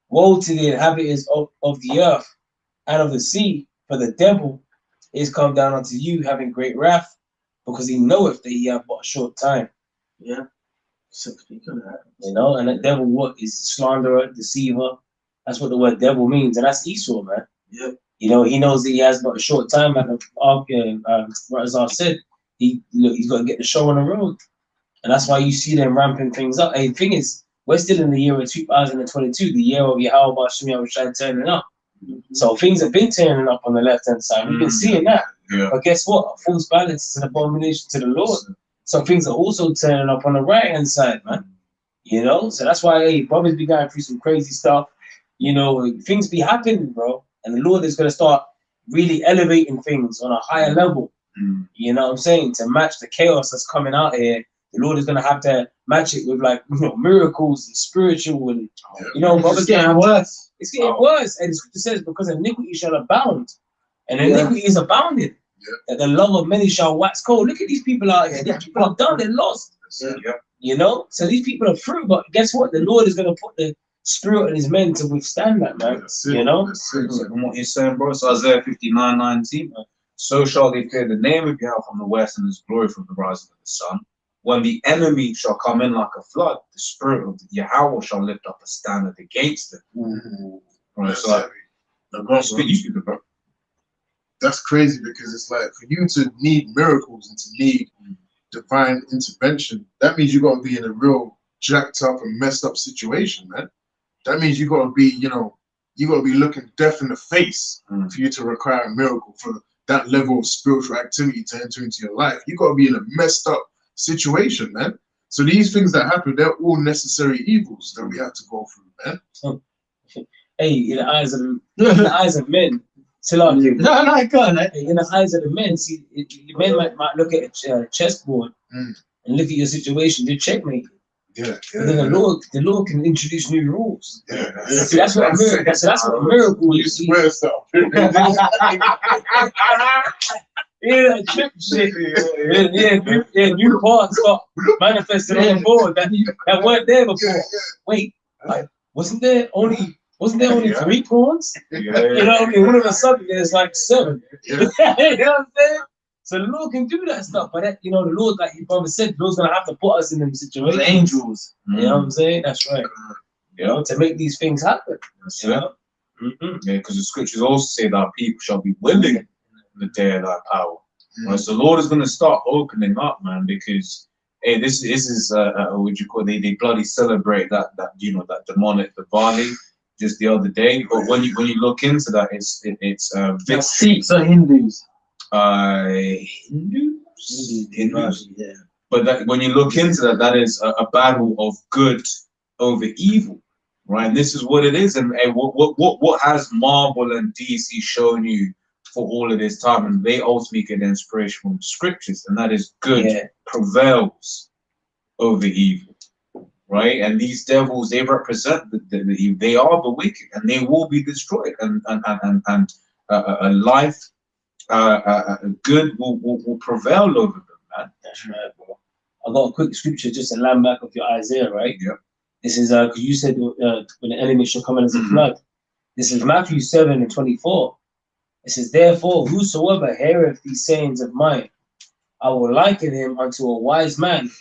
Woe to the inhabitants of the earth and of the sea, for the devil is come down unto you, having great wrath, because he knoweth that he have but a short time. Yeah. So speaking of that, You know, and the devil, what is slanderer, deceiver? That's what the word devil means, and that's Esau, man. Yeah. You know, he knows that he has but a short time. As I said, he's got to get the show on the road, and that's why you see them ramping things up. Hey, the thing is, we're still in the year of 2022, the year of Yahweh Hashem Yahushua turning up. So things have been turning up on the left-hand side. We've been seeing that. Yeah. But guess what? A false balance is an abomination to the Lord. So things are also turning up on the right-hand side, man. You know? So that's why, hey, brothers be going through some crazy stuff. You know, things be happening, bro. And the Lord is going to start really elevating things on a higher level. You know what I'm saying? To match the chaos that's coming out here, the Lord is going to have to match it with, like, you know, miracles and spiritual and, you know, brothers it's getting worse. It's getting worse. And the scripture says, because iniquity shall abound. And iniquity is abounding. That the love of many shall wax cold. Look at these people out here. These people are done. They're lost. You know? So these people are through. But guess what? The Lord is going to put the spirit in his men to withstand that, man. You know? From what you're saying, bro, so Isaiah 59:19. So shall they fear the name of Yahweh from the west, and his glory from the rising of the sun. When the enemy shall come in like a flood, the spirit of Yahweh shall lift up a standard against them. Right, so bro. That's crazy, because it's like, for you to need miracles and to need divine intervention, that means you got to be in a real jacked up and messed up situation, man. That means you got to be, you know, you got to be looking death in the face for you to require a miracle, for that level of spiritual activity to enter into your life. You got to be in a messed up situation, man. So these things that happen, they're all necessary evils that we have to go through, man. Hey, in the eyes of men, still on you. no, go on, In the eyes of the men, see, the men might look at a chessboard and look at your situation. You're checkmated. Yeah. But then the Lord can introduce new rules. Yeah. See, that's what a miracle. That's what a miracle You is. swear stuff. Yeah, that trip shit. New parts got manifested on the board that weren't there before. Wait, like, wasn't there only 3 pawns? Yeah. You know what I mean? All of a sudden there's like 7. Yeah. You know what I'm saying? So the Lord can do that stuff, but that, the Lord, like your brother said, the Lord's gonna have to put us in them situations. The angels. You know what I'm saying? That's right. To make these things happen. That's You it. know? Mhm. Yeah, because the scriptures also say that people shall be willing in the day of thy power. Right? So the Lord is going to start opening up, man, because hey, this is what you call they bloody celebrate that demonic Diwali just the other day. But when you look into that, it's Sikhs or Hindus. Hindus. Yeah. But that, when you look into that, that is a battle of good over evil, right? And this is what it is. And what has Marvel and DC shown you for all of this time? And they ultimately get inspiration from the scriptures, and that is good prevails over evil, right? And these devils, they represent the evil. They are the wicked, and they will be destroyed. And a life, good will prevail over them. That's right, bro. I got a quick scripture just to land back of your Isaiah, right? Yeah. This is because you said when the enemy shall come in as a flood. This is Matthew 7:24. It says, therefore, whosoever heareth these sayings of mine, I will liken him unto a wise man,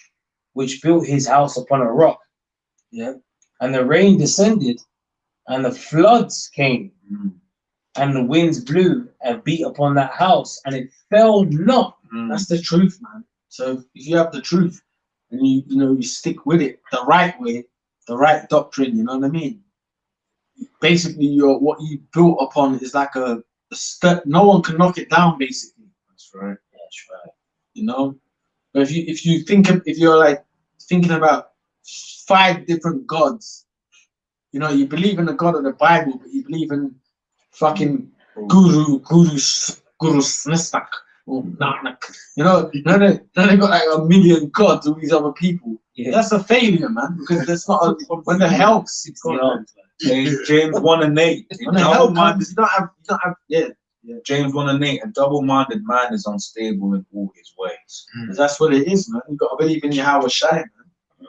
which built his house upon a rock. Yeah. And the rain descended, and the floods came, and the winds blew and beat upon that house, and it fell not. That's the truth, man. So if you have the truth and you stick with it the right way, the right doctrine, you know what I mean? Basically, what you built upon is like a no one can knock it down. Basically, That's right. That's right. You know. But if you're like thinking about 5 different gods, you believe in the God of the Bible, but you believe in fucking Guru Snistak. Nanak. Then they got like 1 million gods, all these other people. Yeah. That's a failure, man, because that's not when the hell James 1:8. when the hell comes, you don't have James 1:8. A double-minded man is unstable in all his ways. That's what it is, man. You got to believe in Yahweh Shai,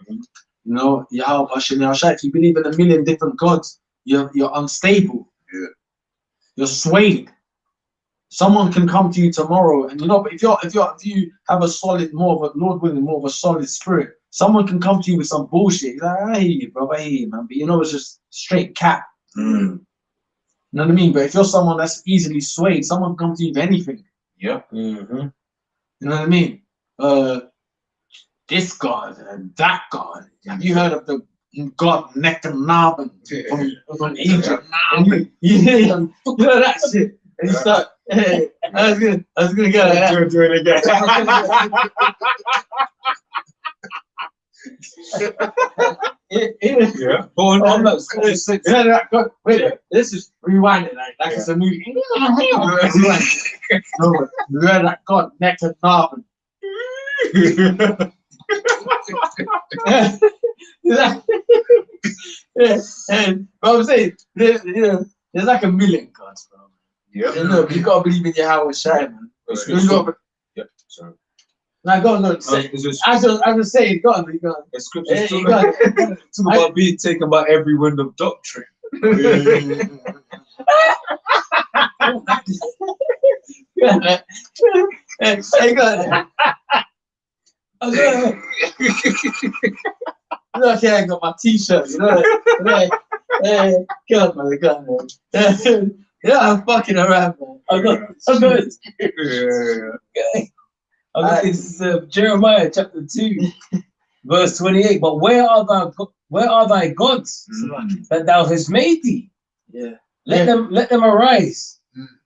man. Yahweh Shai. If you believe in 1 million different gods, you're unstable. Yeah. You're swayed. Someone can come to you tomorrow, and but if you have a solid, more of a solid spirit, someone can come to you with some bullshit. You're like, I hear you, bro, I hear you, man. But it's just straight cap. You know what I mean? But if you're someone that's easily swayed, someone can come to you with anything. Yeah. You know what I mean? This God and that God. Have you heard of the God Nectanabon from Egypt? You know that shit. And you start. Hey, I was gonna go. Do it again. Yeah. On that. Wait, this is rewinding like it's a movie. No, we heard that God Nectanabon. And what I'm saying, there's like 1 million gods, bro. Yeah. You gotta believe in Yahweh Shai, man. Yeah. Sorry. Now go on, I just say, go on. The scriptures talk about being taken by every wind of doctrine. Hey, go on. Okay, I got my t-shirt, Hey, go on, man. Yeah, I'm fucking around, man. I'm good. This is Jeremiah chapter 2, verse 28. But where are thy gods that thou hast made thee? Yeah. Let them arise,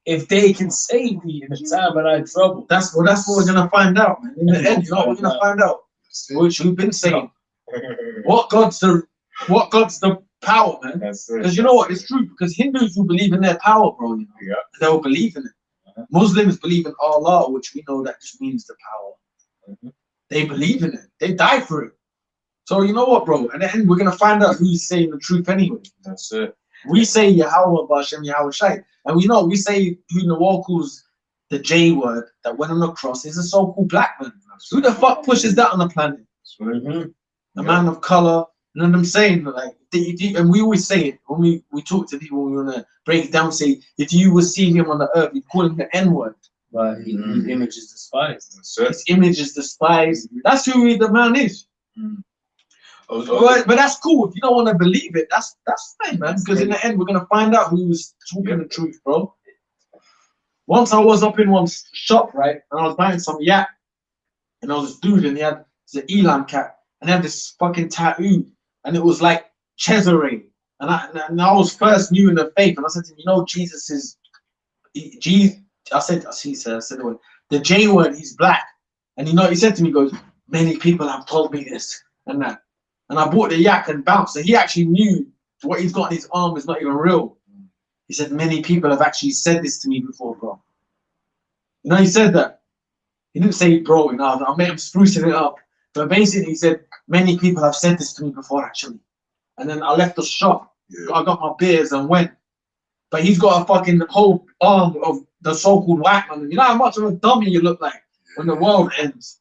if they can save thee in the time of thy trouble. That's what we're gonna find out, man. In the end, we're gonna find out. Which we've been saying. What God's the power, man? Because you know what, it's true. Because Hindus will believe in their power, bro. Yeah. They will believe in it. Muslims believe in Allah, which we know that just means the power. They believe in it. They die for it. So you know what, bro? And then we're gonna find out who's saying the truth anyway. That's it. We say Yahweh Bashem Yahweh Shai. And we know we say who Nawal calls the J word that went on the cross is a so-called black man. Who the fuck pushes that on the planet? A man of color. You know what I'm saying? Like, and we always say it when we talk to people, we want to break it down, say, if you would see him on the earth, you call him the N-word. But his image is despised. His image is despised. That's who the man is. But that's cool. If you don't want to believe it, that's fine, man. Because in the end, we're gonna find out who's talking the truth, bro. Once I was up in one shop, right, and I was buying some yak, and I was this dude, and he had the Elam cat, and he had this fucking tattoo, and it was like Cesare, and I was first new in the faith, and I said to him, you know, Jesus is, I said the J word, he's black, and you know, he said to me, he goes, many people have told me this and that. And I bought the yak and bounced. So he actually knew what he's got on his arm is not even real. He said, many people have actually said this to me before, bro. You know, he said that. He didn't say, bro, you know, I made him sprucing it up. But basically, he said, many people have said this to me before, actually. And then I left the shop. Yeah. I got my beers and went. But he's got a fucking whole arm of the so-called white man. You know how much of a dummy you look like when the world ends.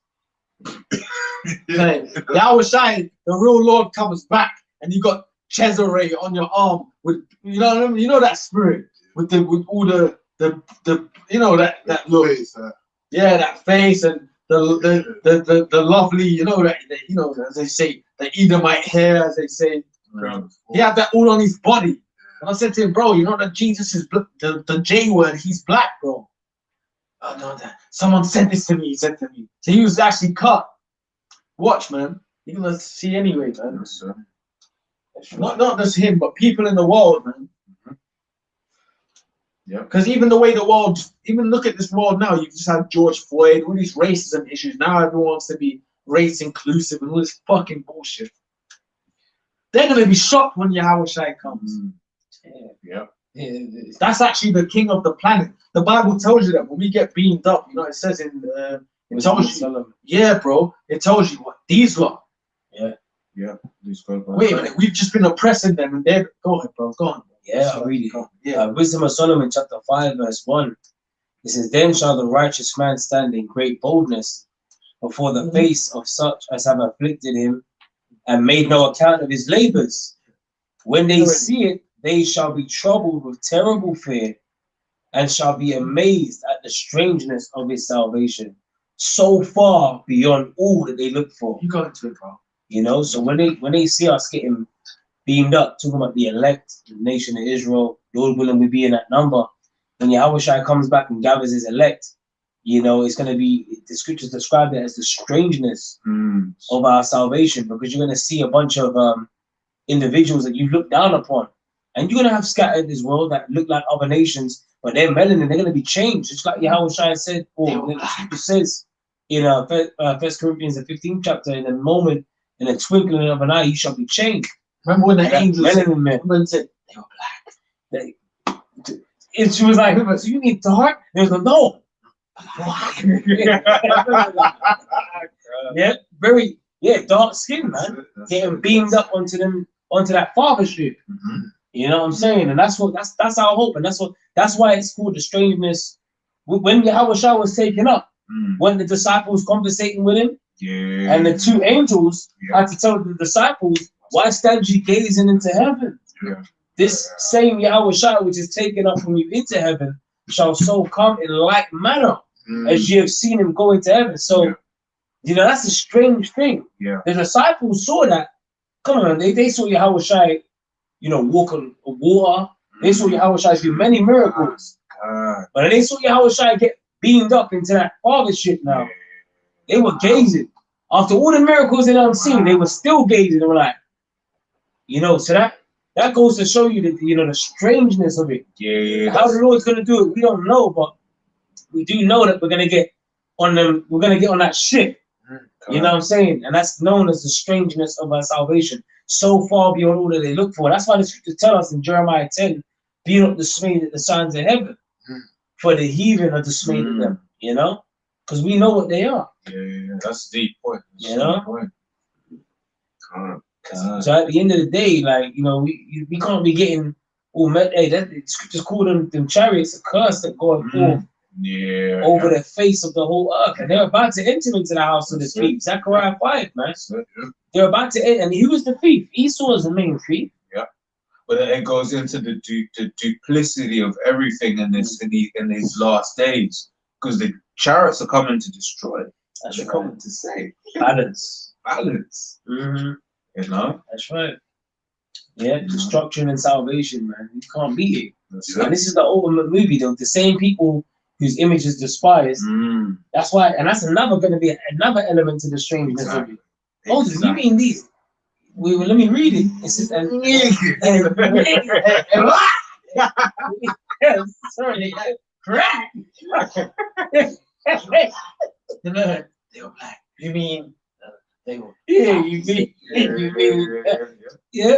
Yahweh Shai, the real Lord comes back, and you got Cesare on your arm with, you know what I mean? You know that spirit with all the you know that look, face, yeah, that face and the lovely, you know that you know, as they say, the Edomite hair, as they say. He had that all on his body, and I said to him, bro, you know that Jesus is the J word, he's black, bro. Oh no, someone said this to me. He said to me, so he was actually cut. Watch, man. You're gonna see anyway, man. Not just him, but people in the world, man. Yeah. Because even the way the world, even look at this world now. You just had George Floyd, all these racism issues. Now everyone wants to be race inclusive and all this fucking bullshit. They're gonna be shocked when Yahweh Shai comes. Yeah. That's actually the king of the planet. The Bible tells you that when we get beamed up, you know, it says in it tells you, yeah, bro, it tells you what these lot. Yeah. Wait a minute, we've just been oppressing them, and they're go ahead, bro, go on. Yeah, I'll read it. Yeah. Wisdom of Solomon, chapter 5, verse 1. It says, then shall the righteous man stand in great boldness before the face of such as have afflicted him and made no account of his labors. When they see it, they shall be troubled with terrible fear and shall be amazed at the strangeness of his salvation, so far beyond all that they look for. You got into it, bro. You know, so when they see us getting beamed up, talking about the elect, the nation of Israel, Lord willing, we be in that number. When Yahweh Shai comes back and gathers his elect, you know, it's going to be, the scriptures describe it as the strangeness of our salvation, because you're going to see a bunch of individuals that you look down upon. And you're going to have scattered this world that look like other nations, but they're melanin, they're going to be changed. Just like Yahweh Shai said, or it says in 1 Corinthians, the 15th chapter, in a moment, in a twinkling of an eye, you shall be changed. Remember when the angels said they were black? And she was like, so you need dark? They was like, no. Yeah, very, dark skin, man. Getting beamed up onto that fathership. You know what I'm saying? And that's our hope, and that's why it's called the strangeness. When Yahweh Shai was taken up, when the disciples conversating with him, and the two angels had to tell the disciples, why stand ye gazing into heaven? This same Yahweh Shai which is taken up from you into heaven shall so come in like manner as ye have seen him go into heaven. So, you know, that's a strange thing. The disciples saw that. Come on, they saw Yahweh Shai, you know, walk on water. They saw Yahweh Shai do many miracles. But they saw Yahweh Shai get beamed up into that fathership now. They were gazing. After all the miracles they done seen, they were still gazing. They were like, you know, so that goes to show you that, you know, the strangeness of it. How the Lord's gonna do it, we don't know, but we do know that we're gonna get on them, we're gonna get on that ship. You know what I'm saying? And that's known as the strangeness of our salvation. So far beyond all that they look for. That's why the scriptures tell us in Jeremiah 10, be not dismayed at the signs of heaven, for the heathen are dismayed at them, you know? Because we know what they are. That's a deep point. You know? So at the end of the day, like, you know, we can't be getting all hey, that scriptures call them chariots a curse that go forth over the face of the whole earth, and they're about to enter into the house of the thief. Zechariah 5, man. They're about to enter, and he was the thief. Esau is the main thief. Yeah, but then it goes into the duplicity of everything in these last days, because the chariots are coming to destroy. That's They're right. coming to say Balance. balance. Mm-hmm. You know. That's right. Yeah, destruction and salvation, man. You can't beat it. Yeah. And this is the ultimate movie, though. The same people whose image is despised. That's why, and that's going to be another element to the strangeness of it. Oh, you mean these? Let me read it. It says, sorry, crack. They were black. You mean they were? Yeah, you mean? Yeah.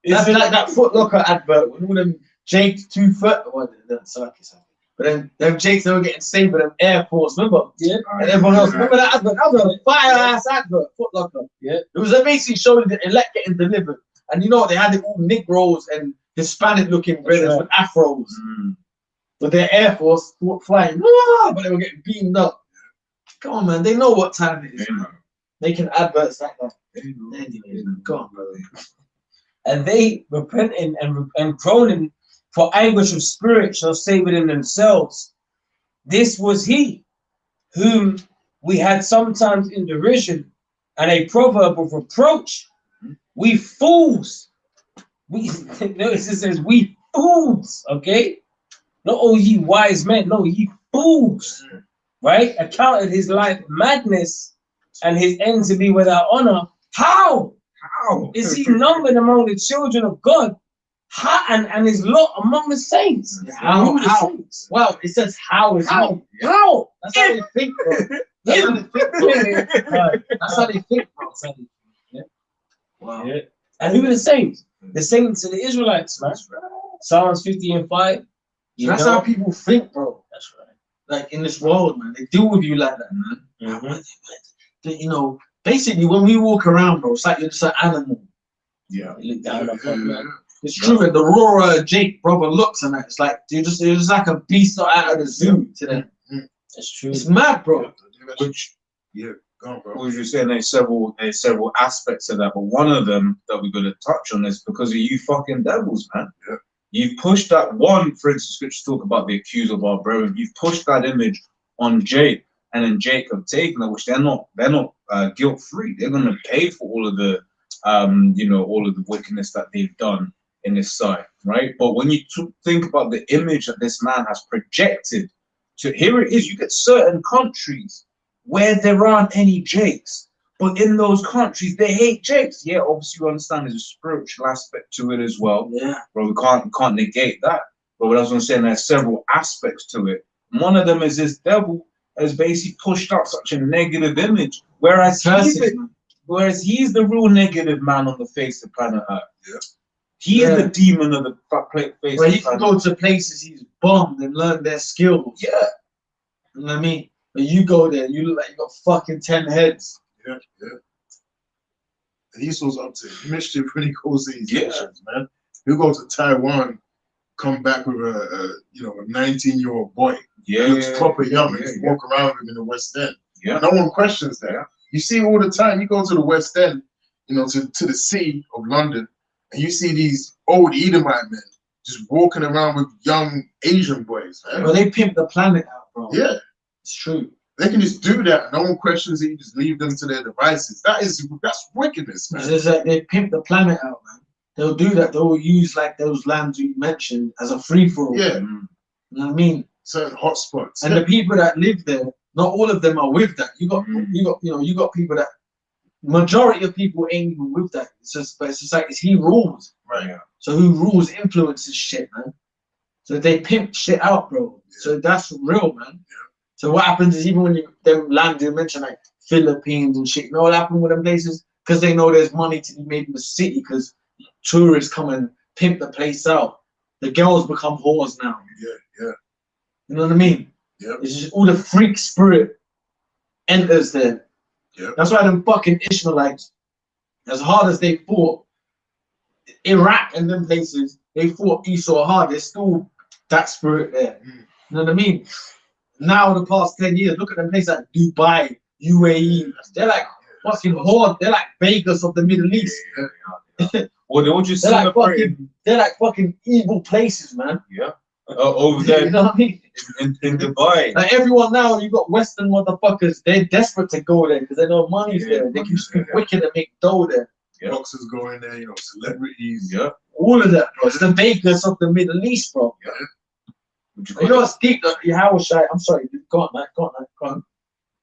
That's like that Foot Locker advert with all them Jake's 2 foot. Well, the circus. But then them Jakes, they were getting saved with them Air Force, remember? Yeah. And everyone else, remember that advert? That was a fire-ass advert, Foot Locker. Yeah. It was basically showing the elect getting delivered. And you know, they had it all Negroes and Hispanic-looking brothers right. with afros. With their Air Force flying, but they were getting beamed up. Come on, man. They know what time it is. Making adverts like that. Anyway, go on, brother. And they repenting and groaning for anguish of spirit shall say within themselves, this was he whom we had sometimes in derision and a proverb of reproach. We fools. Notice it says we fools, okay? Not all ye wise men, no, ye fools, right? Accounted his life madness and his end to be without honor. How is he numbered among the children of God? How, and his lot among the saints? How? Saints? Well, it says how is How? he. How? That's how they think, bro. That's how they think, bro. That's how they think, bro. Yeah. Wow. Yeah. And who are the saints? The saints are the Israelites, man. Psalms 50 and 5. That's how people think, bro. That's right. Like in this world, man, they deal with you like that, man. Mm-hmm. You know, basically, when we walk around, bro, it's like you're just an animal. Yeah. They look down upon man. It's true. And the raw Jake brother looks and that, it's like you're just like a beast out of the zoo to them. That's true. It's mad, bro. Which, Go on, bro. what was you saying? There's several aspects of that, but one of them that we're going to touch on is because of you fucking devils, man. Yeah. You've pushed that one, for instance, which talk about the accuser of our brethren. You've pushed that image on Jake, and then Jake have taken it, which they're not guilt free. They're going to pay for all of the, all of the wickedness that they've done in this side, right? But when you think about the image that this man has projected, to here it is, you get certain countries where there aren't any Jakes, but in those countries they hate Jakes. Yeah, obviously you understand there's a spiritual aspect to it as well. Yeah. But we can't negate that. But what I was going to say, there's several aspects to it. One of them is this devil has basically pushed out such a negative image, whereas he's the real negative man on the face of planet Earth. Yeah. He is the demon of the face. Well, he can go to places he's bombed and learn their skills. Yeah. You know what I mean? But you go there, you look like you got fucking 10 heads. Yeah. And Esau's up to mischief when he goes to these nations, man. He'll go to Taiwan, come back with a 19-year-old boy. Yeah. He looks proper young. Just walk around with him in the West End. Yeah. No one questions that. Yeah. You see all the time. You go to the West End, to the city of London, and you see these old Edomite men just walking around with young Asian boys, man. Well, they pimp the planet out, bro. Yeah. It's true. They can just do that. No one questions it. You just leave them to their devices. That's wickedness, man. It's just like they pimp the planet out, man. They'll do that. They'll use like those lands you mentioned as a free-for-all. Yeah. You know what I mean? Certain hotspots. And the people that live there, not all of them are with that. You got people that majority of people ain't even with that. But it's just like he rules. Right. Yeah. So who rules influences shit, man. So they pimp shit out, bro. So that's real, man. Yeah. So what happens is even when them land you mention like Philippines and shit, you know what happened with them places? Because they know there's money to be made in the city because tourists come and pimp the place out. The girls become whores now. Yeah. You know what I mean? Yeah. It's just all the freak spirit enters there. Yeah. That's why them fucking Ishmaelites, as hard as they fought Iraq and them places, they fought Esau hard. There's still that spirit there. You know what I mean? Now, the past 10 years, look at them places like Dubai, UAE. They're like fucking horde. They're like Vegas of the Middle East. Well, they were just They're like celebrating. They're like fucking evil places, man. Yeah. Over there You know what I mean? in Dubai. Like everyone now, you got Western motherfuckers. They're desperate to go there because they know money's there. They can speak wicked and make dough there. Yeah. Boxers go in there, you know, celebrities. Yeah. All of that, bro. It's the Vegas of the Middle East, bro. Yeah. You know what's deep? How was I? I'm sorry. Go on, man. Go on.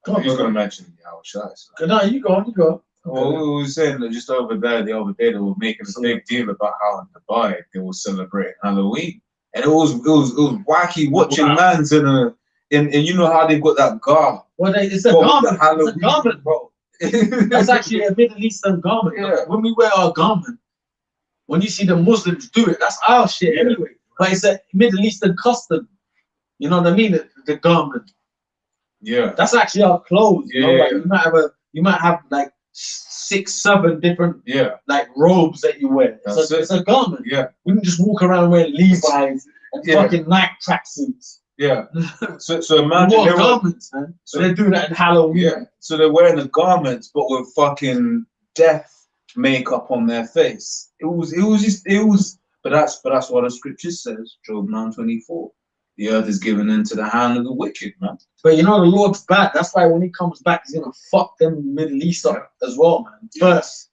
I was going to mention Yahweh Shai. So. No, you go on. You go. Well, we were saying that just over there, the other day, they were making a big deal about how in Dubai they were celebrating Halloween, and it was wacky watching mans and you know how they've got that garb. Well, it's a garment. It's a garment, bro. That's actually a Middle Eastern garment. Yeah. When we wear our garment, when you see the Muslims do it, that's our shit anyway. But it's a Middle Eastern custom. You know what I mean? The garment. Yeah. That's actually our clothes. You know? Yeah. Like you might have like 6, 7 different like robes that you wear. It's a garment. Yeah. We can just walk around wearing Levi's and fucking Nike tracksuits. Yeah. So imagine More garments, man. So they're doing that in Halloween. Yeah. So they're wearing the garments, but with fucking death makeup on their face. It was. But that's what the scripture says. Job 9:24. The earth is given into the hand of the wicked, man. But you know the Lord's bad. That's why when he comes back, he's gonna fuck them Middle East up as well, man. First,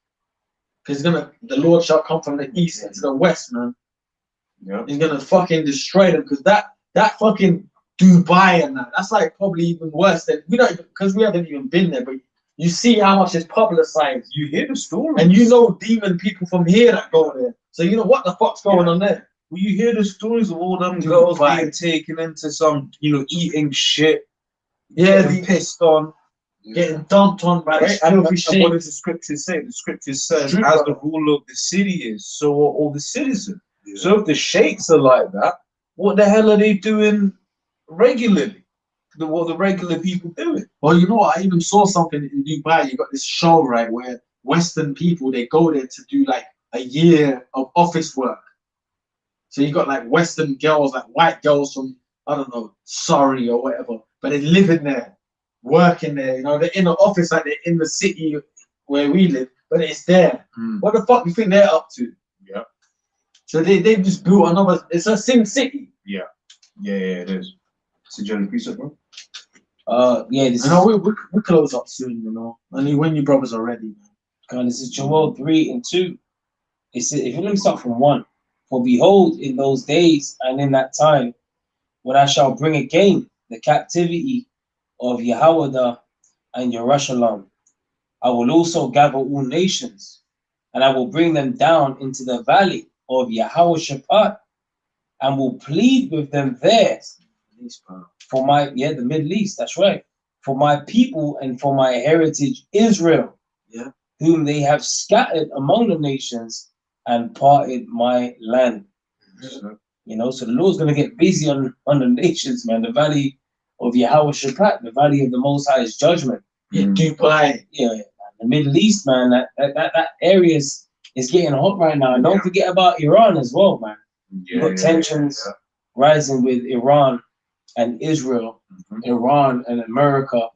because the Lord shall come from the east into the west, man. Yeah. He's gonna fucking destroy them because that fucking Dubai and that's like probably even worse than we haven't even been there, but you see how much it's publicized. You hear the story, and you know demon people from here that go there. So you know what the fuck's going on there. Well, you hear the stories of all them girls being taken into some, eating shit. Yeah, getting pissed on, getting dumped on by right? And what shit. does the scripture say? The scripture says, as the ruler of the city is, so are all the citizens. Yeah. So if the sheikhs are like that, what the hell are they doing regularly? What the regular people doing? Well, you know what? I even saw something in Dubai. You got this show, right, where Western people, they go there to do like a year of office work. So you got like Western girls, like white girls from, I don't know, Surrey or whatever, but they live in there, working there, you know, they're in the office like they're in the city where we live, but it's there. What the fuck do you think they're up to? Yeah. So they've just built another, it's a Sin City. Yeah, it is. So do you want a piece of bro? Yeah, this we close up soon, you know. Only when your brothers are ready, man. God, this is Joel 3:2. It says, if you let me start from 1. For behold, in those days and in that time, when I shall bring again the captivity of Yehoiada and Jerusalem, I will also gather all nations, and I will bring them down into the valley of Yehoshaphat, and will plead with them there for the Middle East, that's right, for my people and for my heritage Israel, whom they have scattered among the nations and parted my land. You know, so the Lord's gonna get busy on the nations, man. The valley of Yehoshaphat, the valley of the Most High's judgment. Dubai. Yeah, the Middle East, man. That area is getting hot right now. And don't forget about Iran as well, man. You got tensions rising with Iran and Israel, Iran and America,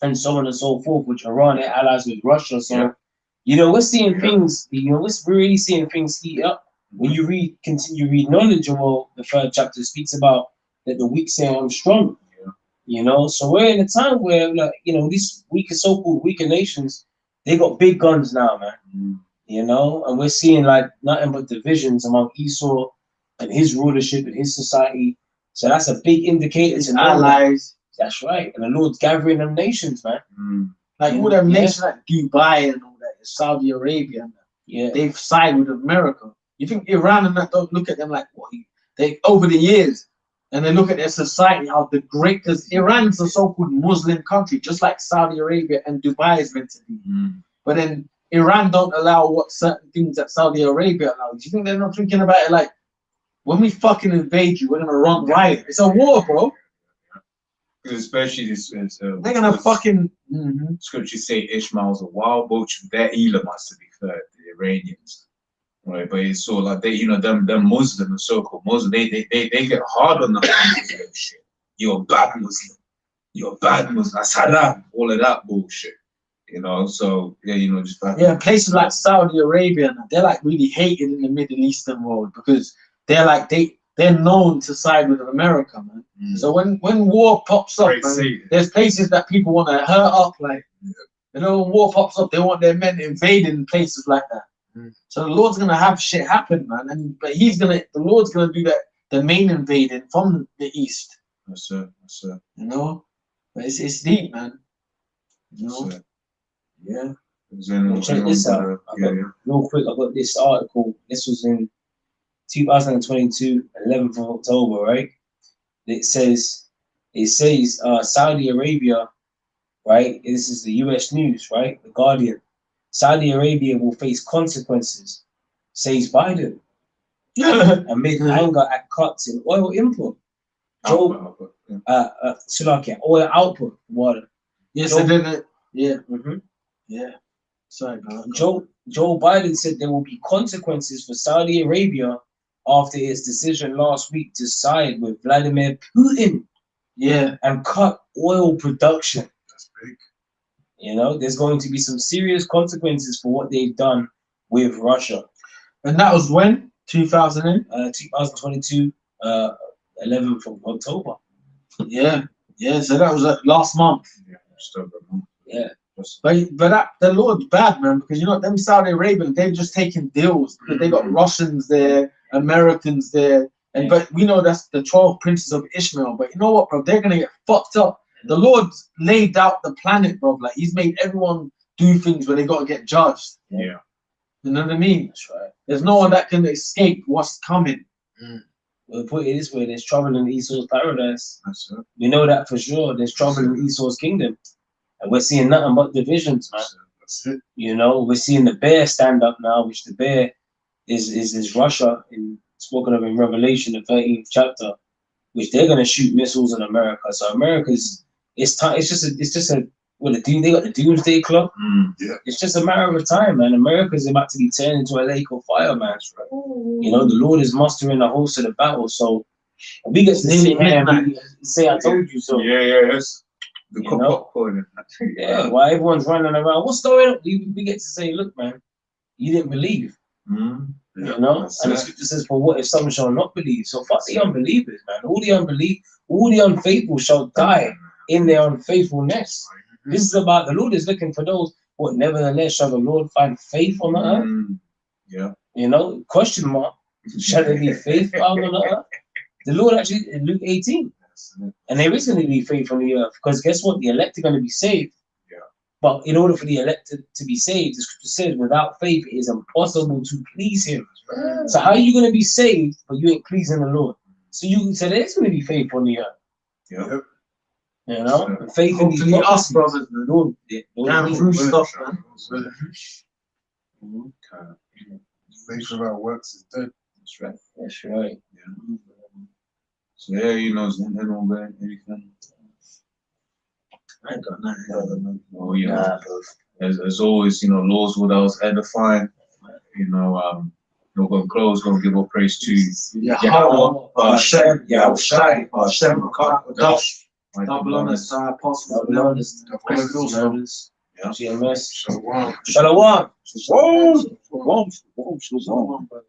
and so on and so forth. Which Iran are allies with Russia, so. You know, we're seeing things, we're really seeing things heat up. When you continue reading on in Joel, the 3rd chapter speaks about that the weak say I'm strong. You know, so we're in a time where, like, you know, these so-called weaker nations, they got big guns now, man. You know, and we're seeing like nothing but divisions among Esau and his rulership and his society. So that's a big indicator to allies. That's right. And the Lord's gathering them nations, man. Like all them nations like Dubai and all that, Saudi Arabia, they've sided with America. You think Iran and that don't look at them like what? They over the years, and they look at their society, how the great, because Iran's a so-called Muslim country, just like Saudi Arabia and Dubai is meant to be. But then Iran don't allow what certain things that Saudi Arabia allows. You think they're not thinking about it like, when we fucking invade you, we're gonna run riot. It's a war, bro. Especially this, they're gonna fucking. Scripture say Ishmael's a wild boach. They're Elamites, to be the Iranians, right? But it's sort of like they, you know, them Muslim, the so-called Muslim, they get hard on the Muslim shit. You're a bad Muslim. You're a bad Muslim. Salam, all of that bullshit. You know, so yeah, you know, just back. Yeah, places like Saudi Arabia, they're like really hated in the Middle Eastern world because they're like they're known to side with America, man. So when war pops up, man, there's places that people want to hurt up, like you know, when war pops up, they want their men invading places like that. So the Lord's gonna have shit happen, man, but the Lord's gonna do that, the main invading from the east. That's it. You know, but it's deep, man. You know. Yeah. Check this out. Real quick, I got this article. This was in 2022, 11th of October, right? It says Saudi Arabia, right? This is the US news, right? The Guardian. Saudi Arabia will face consequences, says Biden, amid anger at cuts in oil import. Oil output, water. Yes, I did. Yeah. Yeah. Sorry, bro. Joe Biden said there will be consequences for Saudi Arabia after its decision last week to side with Vladimir Putin. Yeah. And cut oil production. That's big. You know, there's going to be some serious consequences for what they've done with Russia. And that was when? 2022, 11th of October. Yeah. Yeah, so that was last month. Yeah. But the Lord's bad, man, because you know them Saudi Arabians, they've just taken deals because they got Russians there, Americans there, but we know that's the 12 princes of Ishmael. But you know what, bro? They're gonna get fucked up. The Lord's laid out the planet, bro. Like He's made everyone do things where they gotta get judged. Yeah. You know what I mean? That's right. There's no one that can escape what's coming. We'll put it this way: there's trouble in Esau's paradise. That's it. We know that for sure. There's trouble in Esau's kingdom. And we're seeing nothing but divisions, man. That's it. You know, we're seeing the bear stand up now, which the bear is Russia, spoken of in Revelation, the 13th chapter, which they're gonna shoot missiles in America. So America's it's just a they got the Doomsday Clock. Yeah. It's just a matter of time, man. America's about to be turned into a lake of fire, man. You know, the Lord is mustering the host of the battle. So we get to sit here and say, I told you so. Yeah, yes. The You know? popcorn. Yeah, while everyone's running around, what's going on? We get to say, look, man, you didn't believe. You know, and the scripture says, "For what if some shall not believe?" So fuck the unbelievers, man. All the unfaithful shall die in their unfaithfulness. This is about the Lord is looking for those. What nevertheless shall the Lord find faith on the earth? Yeah. You know, question mark. Shall there be faith found on the earth? The Lord actually in Luke 18. And there is going to be faith on the earth because guess what? The elect are going to be saved. Yeah. But in order for the elect to be saved, the scripture says without faith it is impossible to please Him. So how are you going to be saved but you ain't pleasing the Lord? So there's going to be faith on the earth. Yeah. You know, and faith in Hopefully us, brothers, man. Lord. Down through stuff, man. Faith without works is dead. That's right. That's right. Yeah. So yeah, you know, anything. I ain't got nothing. Oh, you know, as always, you know, laws without us edifying. You know, we're gonna close, gonna give all praise to Yahweh, Hashem, Yahushai, Hashem, Kadosh. Double honest, apostle, elders, GMS. Shalom. Shalom. Shalom. Shalom. Shalom. Shalom, brother.